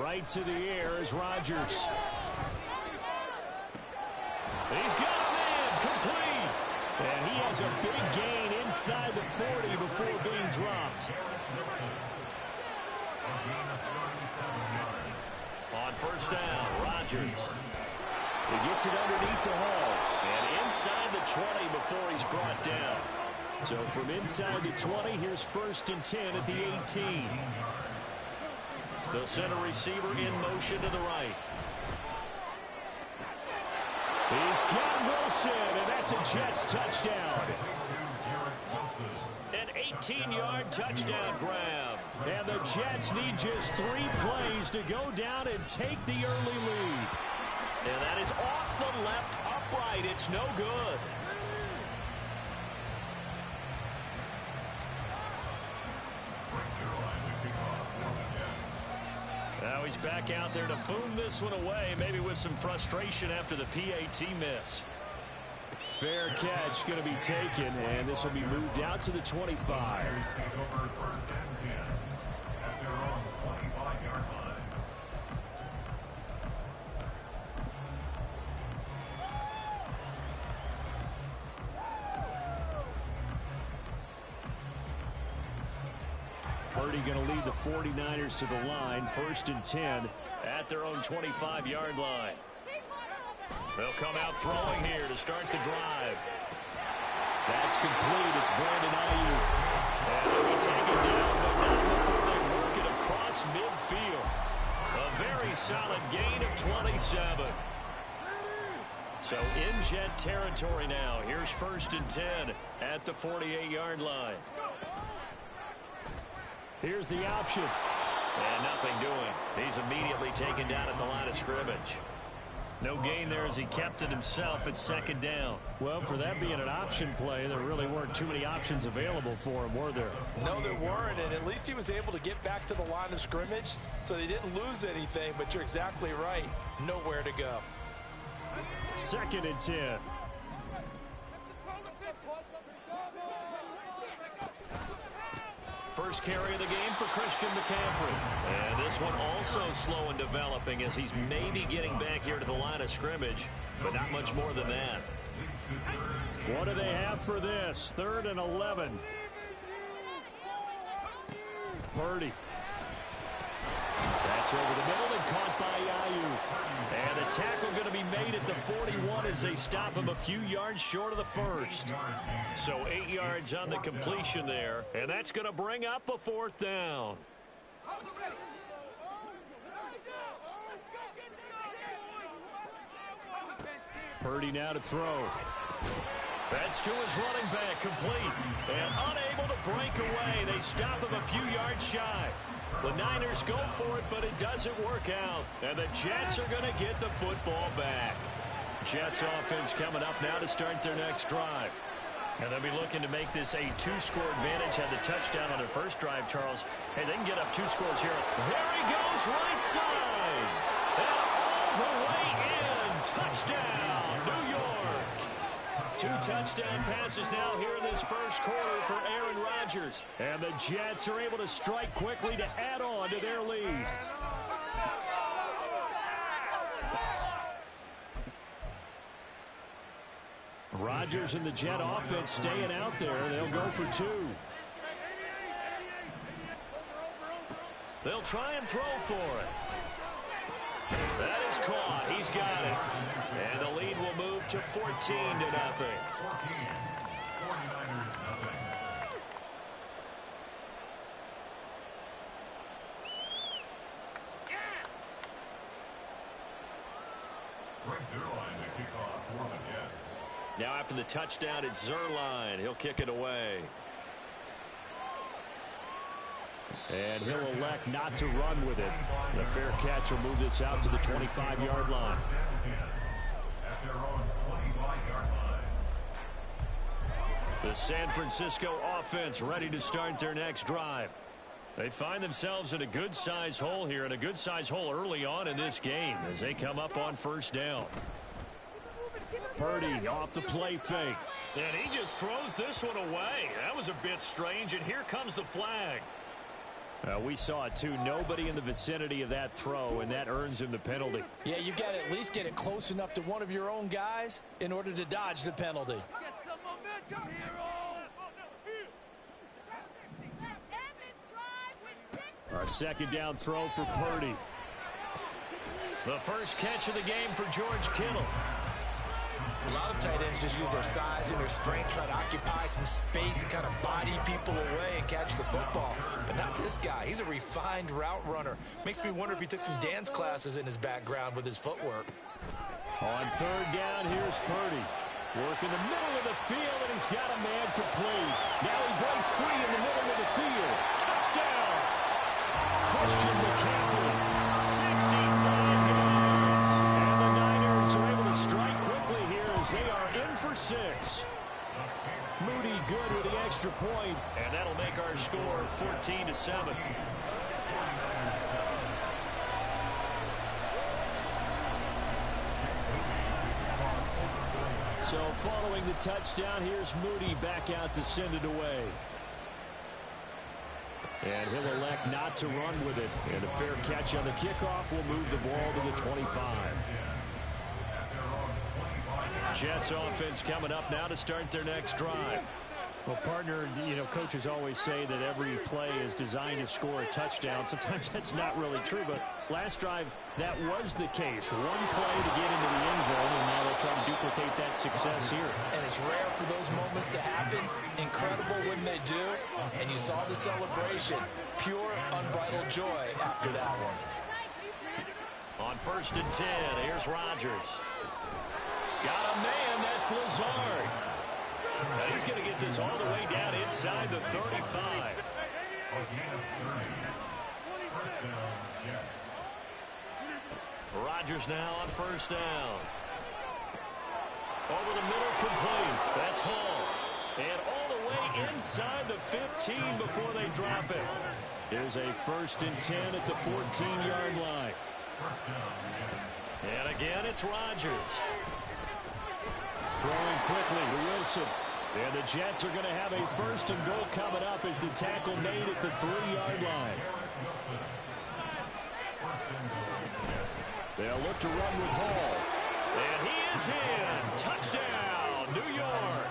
Right to the air is Rodgers. He's got a man complete. And he has a big gain inside the 40 before being dropped. On first down, Rodgers. He gets it underneath to Hall. And inside the 20 before he's brought down. So from inside the 20, here's first and 10 at the 18. The center receiver in motion to the right. He's got Wilson, and that's a Jets touchdown. An 18-yard touchdown grab. And the Jets need just 3 plays to go down and take the early lead. And that is off the left upright. It's no good. Now he's back out there to boom this one away, maybe with some frustration after the PAT miss. Fair catch going to be taken, and this will be moved out to the 25. Purdy going to lead the 49ers to the line, first and 10 at their own 25-yard line. They'll come out throwing here to start the drive. That's complete. It's Brandon Ayuk. And they'll be taken down, but not before they work it across midfield. A very solid gain of 27. So in Jet territory now. Here's first and 10 at the 48-yard line. Here's the option. And nothing doing. He's immediately taken down at the line of scrimmage. No gain there as he kept it himself at second down. Well, for that being an option play, there really weren't too many options available for him, were there? No, there weren't, and at least he was able to get back to the line of scrimmage, so they didn't lose anything, but you're exactly right. Nowhere to go. Second and 10. First carry of the game for Christian McCaffrey. And this one also slow in developing as he's maybe getting back here to the line of scrimmage, but not much more than that. What do they have for this? 3rd and 11. Purdy. That's over the middle and caught by Ayuk. And the tackle going to be made at the 41 as they stop him a few yards short of the first. So 8 yards on the completion there, and that's going to bring up a 4th down. Purdy now to throw. That's to his running back, complete. And unable to break away. They stop him a few yards shy. The Niners go for it, but it doesn't work out. And the Jets are going to get the football back. Jets offense coming up now to start their next drive. And they'll be looking to make this a 2-score advantage. Had the touchdown on their first drive, Charles. Hey, they can get up 2 scores here. There he goes, right side. And all the way in. Touchdown, New York. 2 touchdown passes now here in this first quarter for Aaron Rodgers. And the Jets are able to strike quickly to add on to their lead. Rodgers and the Jet offense staying out there. They'll go for 2. They'll try and throw for it. That is caught. He's got it. And the lead will move to 14-0. 49ers nothing. Right Zerline to kick off for the Jets. Now after the touchdown, it's Zerline. He'll kick it away. And he'll elect not to run with it. The fair catch will move this out to the 25-yard line. At their own 25-yard line. The San Francisco offense ready to start their next drive. They find themselves in a good-sized hole here, and a good-sized hole early on in this game as they come up on first down. Purdy off the play fake. And he just throws this one away. That was a bit strange, and here comes the flag. We saw it too. Nobody in the vicinity of that throw, and that earns him the penalty. Yeah, you've got to at least get it close enough to one of your own guys in order to dodge the penalty. Get some momentum, hero! Our second down throw for Purdy. The first catch of the game for George Kittle. A lot of tight ends just use their size and their strength, try to occupy some space and kind of body people away and catch the football. But not this guy. He's a refined route runner. Makes me wonder if he took some dance classes in his background with his footwork. On third down, here's Purdy. Work in the middle of the field, and he's got a man complete. Now he breaks free in the middle of the field. Touchdown! Christian McCaffrey, 65 yards. And the Niners are able to strike quickly here as they are in for 6. Moody good with the extra point, and that'll make our score 14-7. So following the touchdown, here's Moody back out to send it away. And he'll elect not to run with it. And a fair catch on the kickoff will move the ball to the 25. Jets offense coming up now to start their next drive. Well, partner, you know, coaches always say that every play is designed to score a touchdown. Sometimes that's not really true, but last drive, that was the case. One play to get into the end zone, and now they'll try to duplicate that success here. And it's rare for those moments to happen. Incredible when they do. And you saw the celebration. Pure, unbridled joy after that one. On 1st and 10, here's Rodgers. Got a man, that's Lazard. Now he's going to get this all the way down inside the 35. Rodgers now on 1st down. Over the middle, complete. That's Hall. And all the way inside the 15 before they drop it. Here's a 1st and 10 at the 14-yard line. And again, it's Rodgers. Throwing quickly to Wilson. And the Jets are going to have a 1st and goal coming up as the tackle made at the 3-yard line. They'll look to run with Hall. And he is in. Touchdown, New York.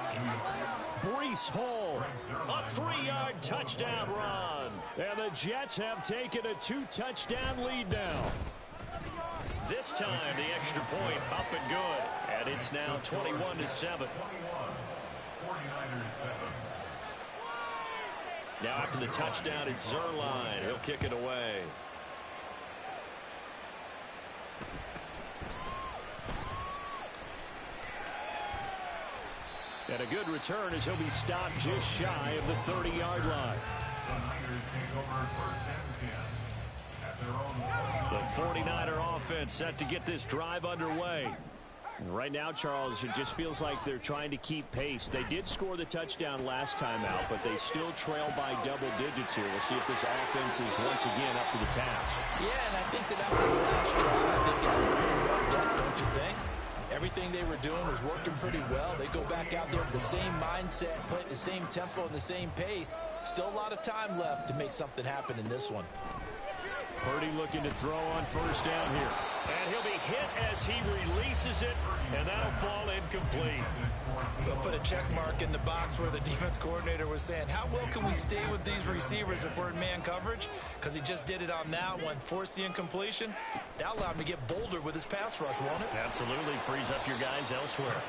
Breece Hall, a 3-yard touchdown run. And the Jets have taken a 2-touchdown lead now. This time, the extra point up and good. And it's now 21-7. Now after the touchdown, it's Zerline. He'll kick it away. And a good return as he'll be stopped just shy of the 30-yard line. The Niners take over 1st and 10 at their own 20. The 49er offense set to get this drive underway. And right now, Charles, it just feels like they're trying to keep pace. They did score the touchdown last time out, but they still trail by double digits here. We'll see if this offense is once again up to the task. Yeah, and I think that after the last drive, they got pretty rubbed up, don't you think? Everything they they were doing was working pretty well. They go back out there with the same mindset, play at the same tempo and the same pace. Still a lot of time left to make something happen in this one. Purdy looking to throw on first down here. And he'll be hit as he releases it, and that'll fall incomplete. We'll put a check mark in the box where the defense coordinator was saying, how well can we stay with these receivers if we're in man coverage? Because he just did it on that one, forced the incompletion. That allowed him to get bolder with his pass rush, won't it? Absolutely, frees up your guys elsewhere.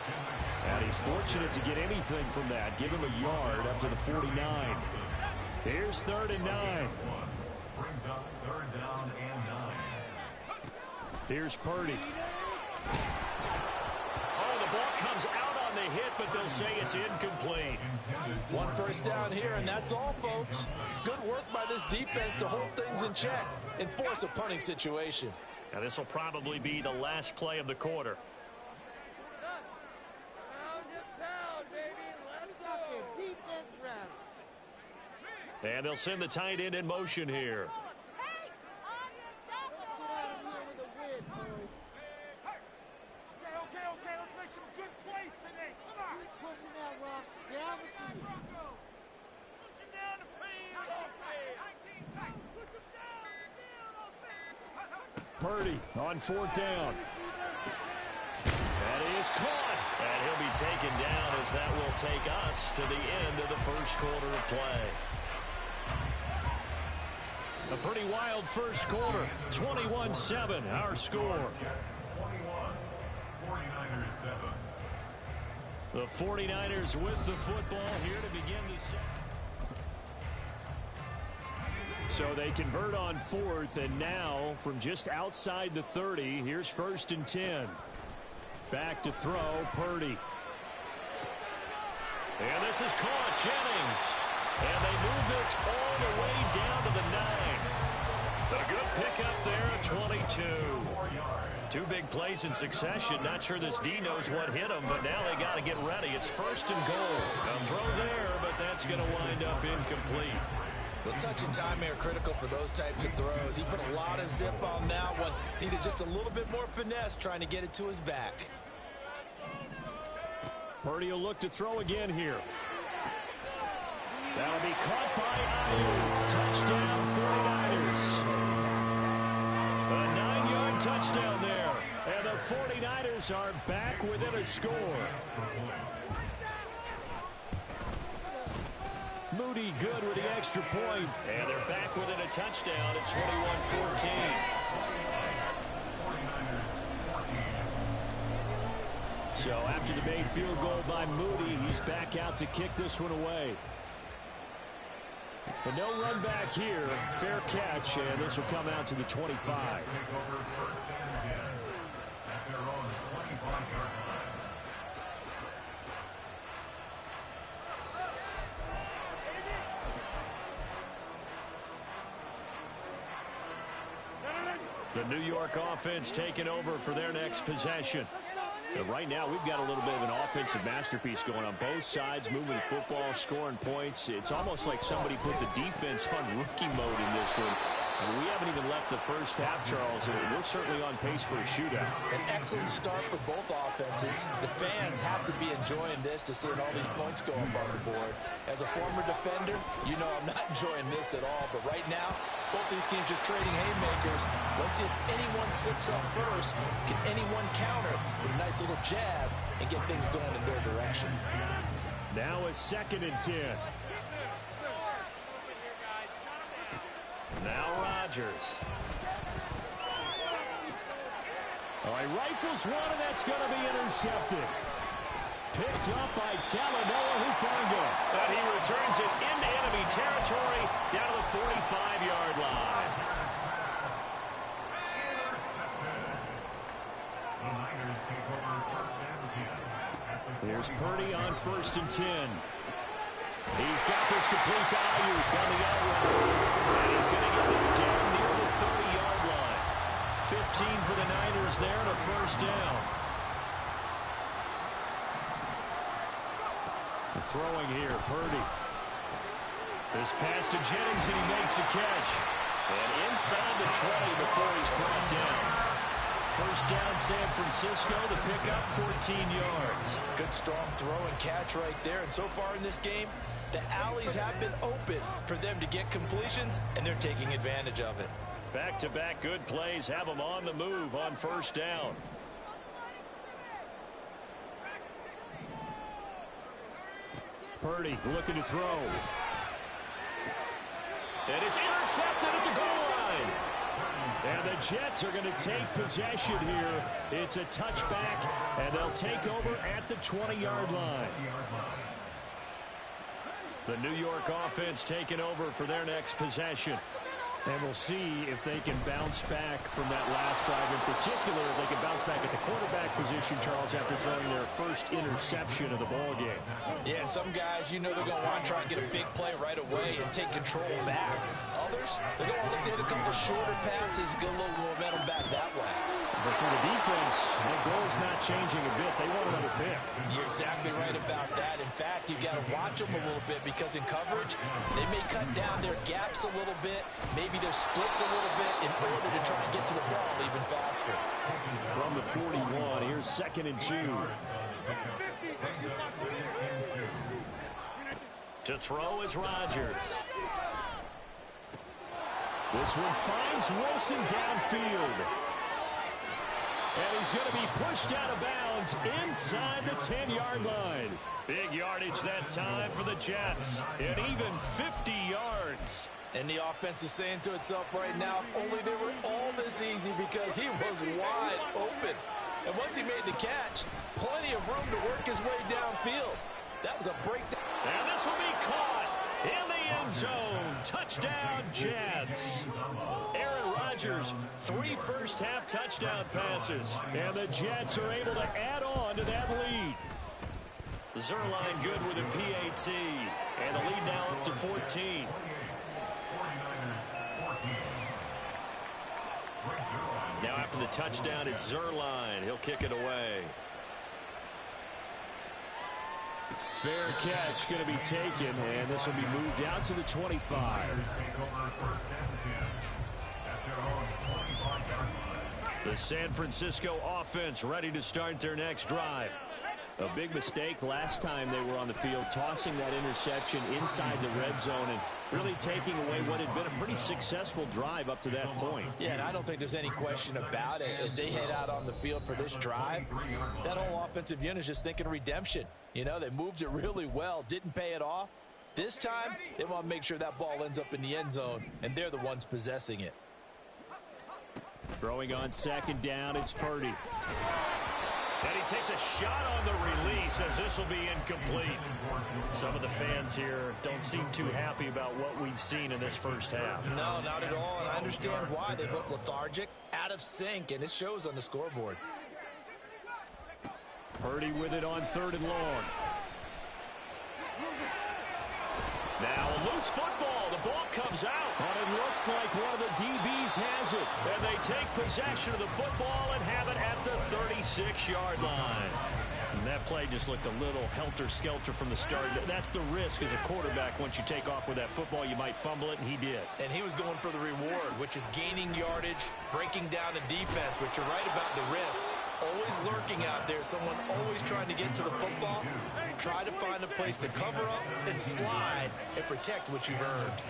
And he's fortunate to get anything from that. Give him a yard up to the 49. Here's 3rd and 9. Brings up 3rd down and 9. Here's Purdy. Oh, the ball comes out on the hit, but they'll say it's incomplete. 1 first down here, and that's all, folks. Good work by this defense to hold things in check and force a punting situation. Now, this will probably be the last play of the quarter. And they'll send the tight end in motion here. Okay, let's make some good plays today. Come on. Pushing that rock down the field. Pushing down the field. Purdy on 4th down. That is caught. And he'll be taken down as that will take us to the end of the first quarter of play. A pretty wild first quarter. 21-7, our score. 49ers 7. The 49ers with the football here to begin the second. So they convert on 4th, and now from just outside the 30, here's 1st and 10. Back to throw, Purdy. And this is caught, Jennings. And they move this all the way down to the 9. A good pickup there at 22. 2 big plays in succession. Not sure this D knows what hit him, but now they got to get ready. It's 1st and goal. A throw there, but that's going to wind up incomplete. Well, touch and time are critical for those types of throws. He put a lot of zip on that one. Needed just a little bit more finesse trying to get it to his back. Purdy will look to throw again here. That'll be caught by Ayuk. Touchdown, 49ers. A 9-yard touchdown there. And the 49ers are back within a score. Moody good with the extra point. And they're back within a touchdown at 21-14. So after the made field goal by Moody, he's back out to kick this one away. But no run back here. Fair catch, and this will come out to the 25. The New York offense taking over for their next possession. And right now, we've got a little bit of an offensive masterpiece going on both sides, moving the football, scoring points. It's almost like somebody put the defense on rookie mode in this one. And we haven't even left the first half, Charles, and we're certainly on pace for a shootout. An excellent start for both offenses. The fans have to be enjoying this to see all these points go up on the board. As a former defender, you know I'm not enjoying this at all. But right now, both these teams just trading haymakers. Let's see if anyone slips up first. Can anyone counter with a nice little jab and get things going in their direction? Now a 2nd and 10. Now Rodgers. All right, rifles one, and that's going to be intercepted. Picked up by Talanoa Hufanga. And he returns it into enemy territory down to the 45-yard line. The Niners take over 1st and 10. Here's Purdy on 1st and 10. He's got this complete to Ayuk on the outrun. And he's going to get this down near the 30-yard line. 15 for the Niners there and a 1st down. Throwing here, Purdy. This pass to Jennings, and he makes the catch. And inside the 20 before he's brought down. First down, San Francisco to pick up 14 yards. Good strong throw and catch right there. And so far in this game, the alleys have been open for them to get completions, and they're taking advantage of it. Back-to-back good plays have them on the move on first down. Purdy looking to throw. And it's intercepted at the goal line. And the Jets are going to take possession here. It's a touchback, and they'll take over at the 20-yard line. The New York offense taking over for their next possession. And we'll see if they can bounce back from that last drive. In particular, if they can bounce back at the quarterback position, Charles, after throwing their first interception of the ballgame. Yeah, and some guys, you know they're going to want to try and get a big play right away and take control back. Others, they're going to want to get a couple of shorter passes, get a little momentum back that way. But for the defense, the goal's not changing a bit. They want another pick. You're exactly right about that. In fact, you've got to watch them a little bit because in coverage, they may cut down their gaps a little bit, maybe their splits a little bit in order to try and get to the ball even faster. From the 41, here's 2nd and 2. To throw is Rodgers. This one finds Wilson downfield. And he's going to be pushed out of bounds inside the 10-yard line. Big yardage that time for the Jets. And even 50 yards. And the offense is saying to itself right now, only they were all this easy because he was wide open. And once he made the catch, plenty of room to work his way downfield. That was a breakdown. And this will be caught in the end zone. Touchdown, Jets. Aaron Rodgers, 3 first-half touchdown passes. And the Jets are able to add on to that lead. Zerline good with a PAT. And the lead now up to 14. Now after the touchdown, it's Zerline. He'll kick it away. Fair catch going to be taken, and this will be moved out to the 25. The San Francisco offense ready to start their next drive. A big mistake last time they were on the field, tossing that interception inside the red zone and really taking away what had been a pretty successful drive up to that point. Yeah, and I don't think there's any question about it. As they head out on the field for this drive, that whole offensive unit is just thinking redemption. You know, they moved it really well, didn't pay it off. This time, they want to make sure that ball ends up in the end zone, and they're the ones possessing it. Throwing on 2nd down, it's Purdy. And he takes a shot on the release as this will be incomplete. Some of the fans here don't seem too happy about what we've seen in this first half. No, not at all, and I understand why. They look lethargic, out of sync, and it shows on the scoreboard. Purdy with it on 3rd and long. Now a loose football. The ball comes out. And it looks like one of the DBs has it. And they take possession of the football and have it at the 36-yard line. And that play just looked a little helter-skelter from the start. That's the risk as a quarterback. Once you take off with that football, you might fumble it, and he did. And he was going for the reward, which is gaining yardage, breaking down the defense. But you're right about the risk. Always lurking out there, someone always trying to get to the football. Try to find a place to cover up and slide and protect what you've earned.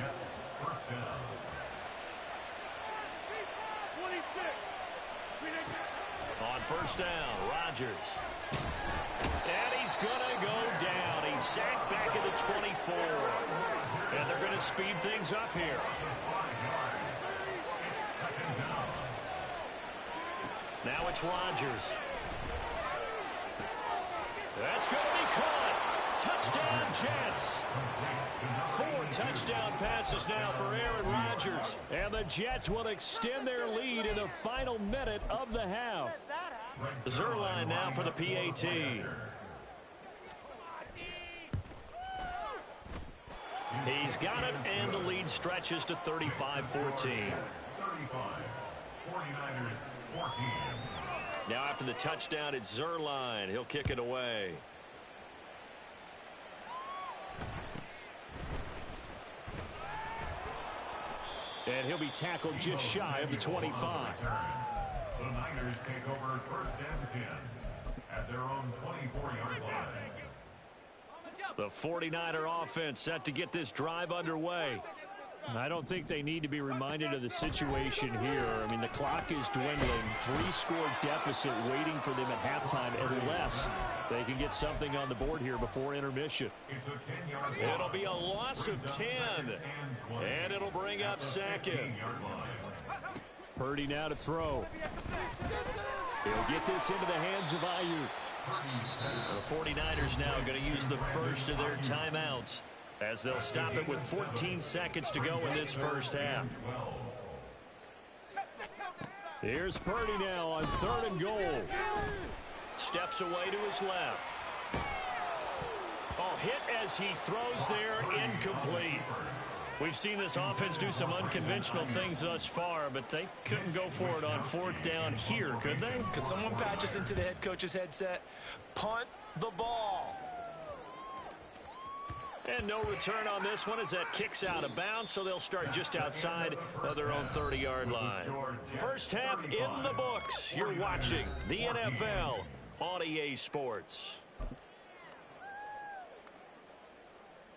On first down, Rodgers. And he's going to go down. He's sacked back at the 24. And they're going to speed things up here. Now it's Rodgers. That's going to be caught. Touchdown, Jets. 4 touchdown passes now for Aaron Rodgers. And the Jets will extend their lead in the final minute of the half. Zerline now for the PAT. He's got it, and the lead stretches to 35-14. Now after the touchdown, it's Zerline. He'll kick it away. And he'll be tackled just shy of the 25. The Niners 49ers take over 1st and 10 at their own 24-yard line. The 49er offense set to get this drive underway. I don't think they need to be reminded of the situation here. I mean, the clock is dwindling. 3-score deficit waiting for them at halftime unless they can get something on the board here before intermission. It's a 10-yard It'll be a loss of 10, and it'll bring up second. Purdy now to throw. He'll get this into the hands of Ayuk. The 49ers now going to use the first of their timeouts as they'll stop it with 14 seconds to go in this first half. Here's Purdy now on 3rd and goal. Steps away to his left. Oh, hit as he throws there, incomplete. We've seen this offense do some unconventional things thus far, but they couldn't go for it on 4th down here, could they? Could someone patch us into the head coach's headset? Punt the ball. And no return on this one as that kicks out of bounds, so they'll start just outside of their own 30-yard line. First half in the books. You're watching the NFL on EA Sports.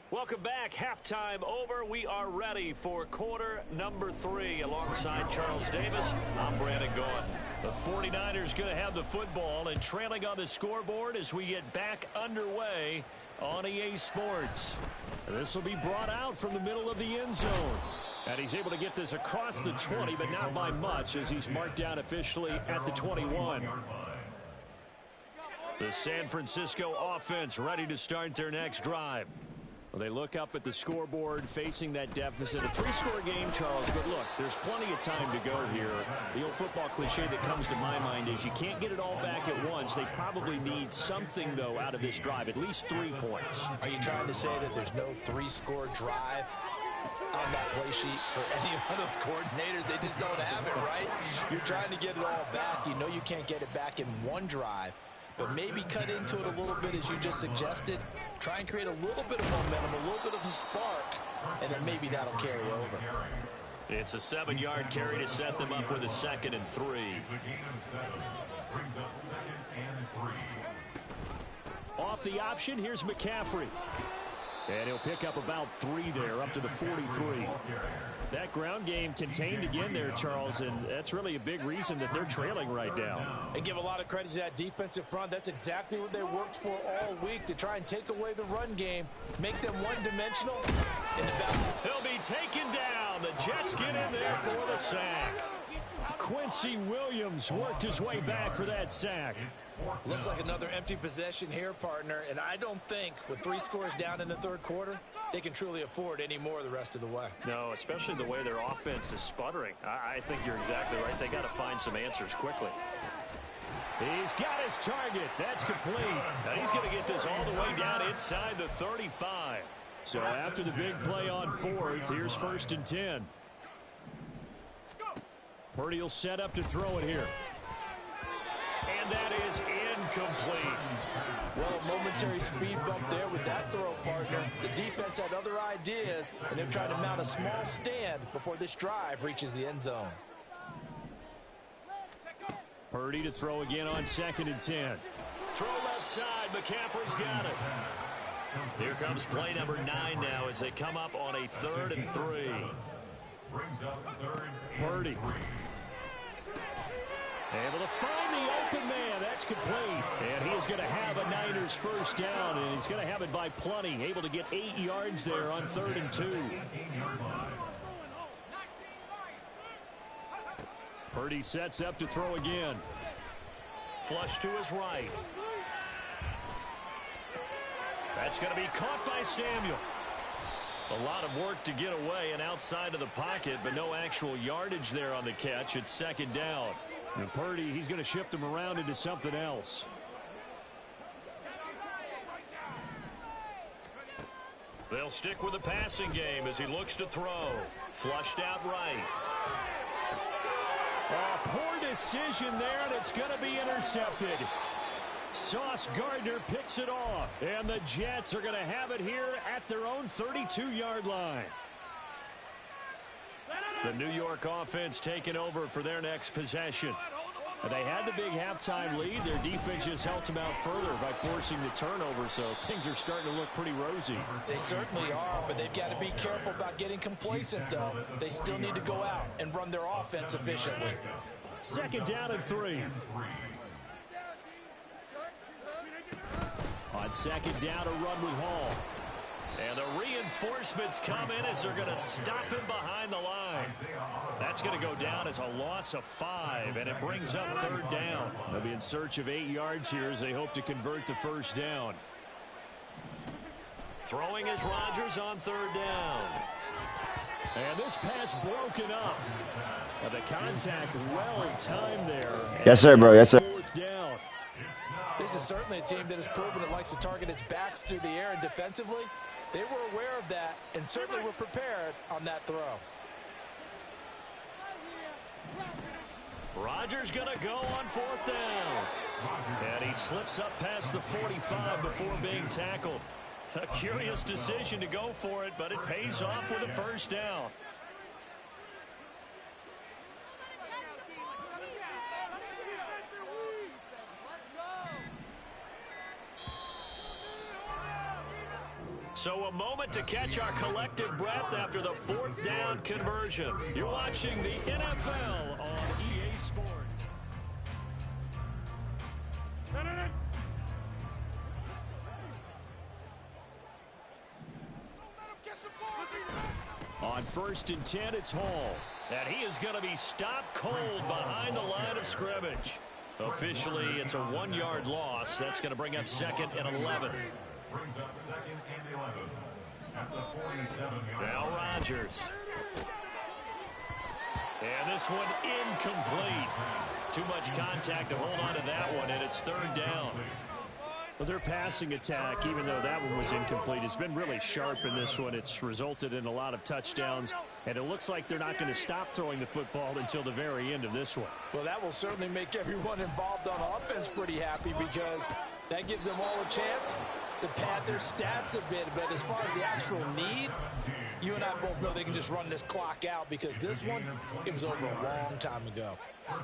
Welcome back. Halftime over. We are ready for quarter number 3. Alongside Charles Davis, I'm Brandon Gaudin. The 49ers going to have the football and trailing on the scoreboard as we get back underway on EA Sports. This will be brought out from the middle of the end zone. And he's able to get this across the 20, but not by much as he's marked down officially at the 21. The San Francisco offense ready to start their next drive. Well, they look up at the scoreboard facing that deficit. A 3-score game, Charles, but look, there's plenty of time to go here. The old football cliche that comes to my mind is you can't get it all back at once. They probably need something, though, out of this drive, at least 3 points. Are you trying to say that there's no 3-score drive on that play sheet for any of those coordinators? They just don't have it, right? You're trying to get it all back. You know you can't get it back in one drive. But maybe cut into it a little bit, as you just suggested. Try and create a little bit of momentum, a little bit of a spark, and then maybe that'll carry over. It's a 7-yard carry to set them up with a 2nd and 3. It's a gain of 7. Brings up 2nd and 3. Off the option, here's McCaffrey. And he'll pick up about 3 there, up to the 43. That ground game contained again there, Charles, and that's really a big reason that they're trailing right now. And give a lot of credit to that defensive front. That's exactly what they worked for all week, to try and take away the run game, make them one-dimensional. He'll be taken down. The Jets get in there for the sack. Quincy Williams worked his way back for that sack. Looks like another empty possession here, partner, and I don't think with 3 scores down in the 3rd quarter, they can truly afford any more the rest of the way. No, especially the way their offense is sputtering. I think you're exactly right. They got to find some answers quickly. He's got his target. That's complete. And he's going to get this all the way down inside the 35. So after the big play on 4th, here's 1st and 10. Purdy will set up to throw it here. And that is incomplete. Well, a momentary speed bump there with that throw, partner. The defense had other ideas, and they're trying to mount a small stand before this drive reaches the end zone. Purdy to throw again on 2nd and 10. Throw left side. McCaffrey's got it. Here comes play number 9 now as they come up on a 3rd and 3. Brings up 3rd Purdy. and 3. Able to find the open man. That's complete. And he is going to have a Niners first down, and he's going to have it by plenty. Able to get 8 yards there on 3rd and 2. Purdy sets up to throw again. Flush to his right. That's going to be caught by Samuel. A lot of work to get away and outside of the pocket, but no actual yardage there on the catch. It's 2nd down. And Purdy, he's going to shift him around into something else. They'll stick with the passing game as he looks to throw. Flushed out right. A poor decision there, and it's going to be intercepted. Sauce Gardner picks it off, and the Jets are going to have it here at their own 32-yard line. The New York offense taking over for their next possession. They had the big halftime lead. Their defense just helped them out further by forcing the turnover, so things are starting to look pretty rosy. They certainly are, but they've got to be careful about getting complacent, though. They still need to go out and run their offense efficiently. Second down and 3. On second down, a run with Hall. And the reinforcements come in as they're going to stop him behind the line. That's going to go down as a loss of 5, and it brings up third down. They'll be in search of 8 yards here as they hope to convert the first down. Throwing is Rodgers on third down. And this pass broken up. The contact well timed there. Yes, sir, bro. Yes, sir. Fourth down. This is certainly a team that has proven it likes to target its backs through the air and defensively. They were aware of that and certainly were prepared on that throw. Rodgers going to go on fourth down. And he slips up past the 45 before being tackled. A curious decision to go for it, but it pays off with a first down. So a moment to catch our collective breath after the fourth down conversion. You're watching the NFL on EA Sports. On first and 10, it's Hall. And he is going to be stopped cold behind the line of scrimmage. Officially, it's a 1-yard loss. That's going to bring up second and 11. Brings up second and 11 at the 47-yard line. Now Rodgers. And this one incomplete. Too much contact to hold on to that one, and it's third down. Well, their passing attack, even though that one was incomplete, has been really sharp in this one. It's resulted in a lot of touchdowns, and it looks like they're not going to stop throwing the football until the very end of this one. Well, that will certainly make everyone involved on offense pretty happy because that gives them all a chance to pad their stats a bit. But as far as the actual need, you and I both know they can just run this clock out because this one, it was over a long time ago.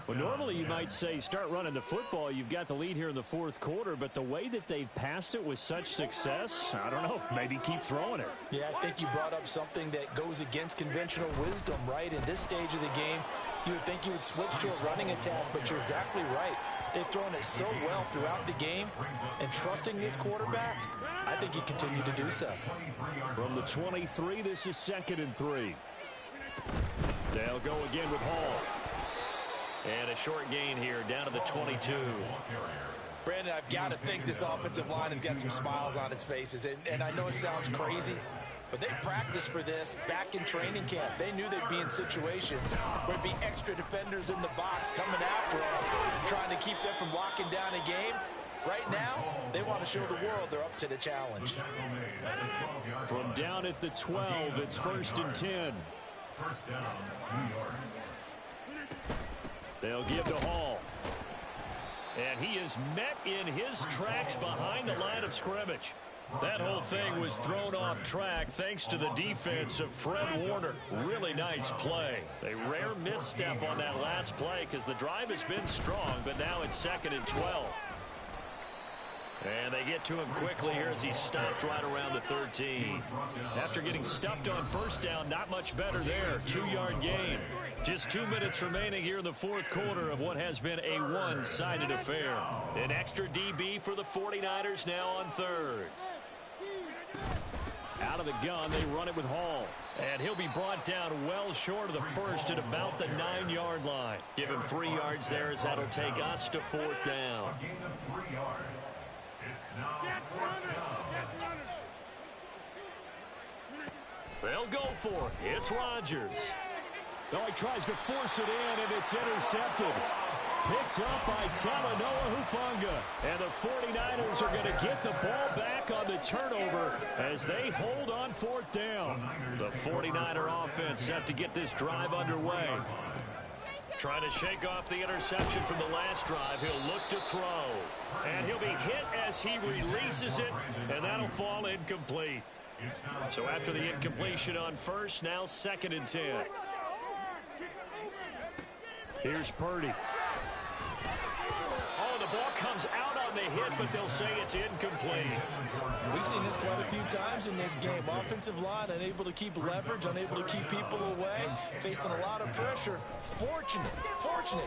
Well, normally you might say start running the football. You've got the lead here in the fourth quarter, but the way that they've passed it with such success, I don't know, maybe keep throwing it. Yeah, I think you brought up something that goes against conventional wisdom, right? In this stage of the game, you would think you would switch to a running attack, but you're exactly right. They've thrown it so well throughout the game, and trusting this quarterback, I think he continued to do so. From the 23, this is second and 3. They'll go again with Hall. And a short gain here, down to the 22. Brandon, I've got to think this offensive line has got some smiles on its faces. And I know it sounds crazy, but they practiced for this back in training camp. They knew they'd be in situations where there'd be extra defenders in the box coming after them, trying to keep them from locking down a game. Right now, they want to show the world they're up to the challenge. From down at the 12, it's first and 10. First down, New York. They'll give to Hall. And he is met in his tracks behind the line of scrimmage. That whole thing was thrown off track thanks to the defense of Fred Warner. Really nice play. A rare misstep on that last play because the drive has been strong, but now it's second and 12. And they get to him quickly here as he's stopped right around the 13. After getting stuffed on first down, not much better there. 2-yard gain. Just 2 minutes remaining here in the fourth quarter of what has been a one-sided affair. An extra DB for the 49ers now on third. Out of the gun, they run it with Hall. And he'll be brought down well short of the first at about the 9-yard line. Give him 3 yards there as that'll take us to fourth down. Gain of 3 yards. It's now fourth down. They'll go for it. It's Rodgers. No, he tries to force it in, and it's intercepted. Picked up by Talanoa Hufanga. And the 49ers are going to get the ball back on the turnover as they hold on fourth down. The 49er offense set to get this drive underway. Trying to shake off the interception from the last drive. He'll look to throw. And he'll be hit as he releases it, and that'll fall incomplete. So after the incompletion on first, now second and 10. Here's Purdy. comes out on the hit, but they'll say it's incomplete. We've seen this quite a few times in this game. Offensive line unable to keep leverage, unable to keep people away, facing a lot of pressure. Fortunate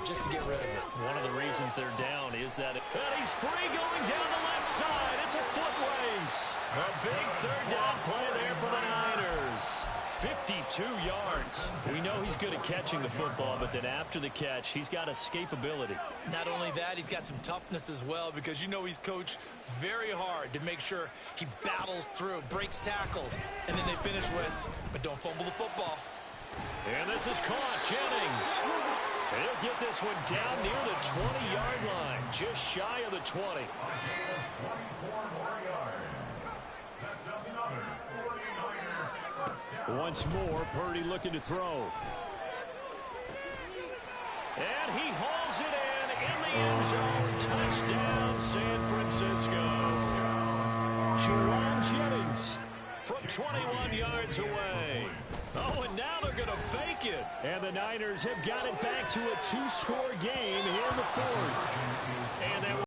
just to get rid of it. One of the reasons they're down is that he's free going down the left side. It's a foot race. A big third down play there for the Niners. 52 yards. We know he's good at catching the football, but then after the catch, he's got escapability. Not only that, he's got some toughness as well, because you know he's coached very hard to make sure he battles through, breaks tackles, and then they finish with, but don't fumble the football. And this is caught. Jennings. He'll get this one down near the 20-yard line, just shy of the 20. Once more, Purdy looking to throw. And he hauls it in the end zone. Touchdown, San Francisco. Juwan Jennings from 21 yards away. Oh, and now they're going to fake it. And the Niners have got it back to a two-score game here in the fourth. And that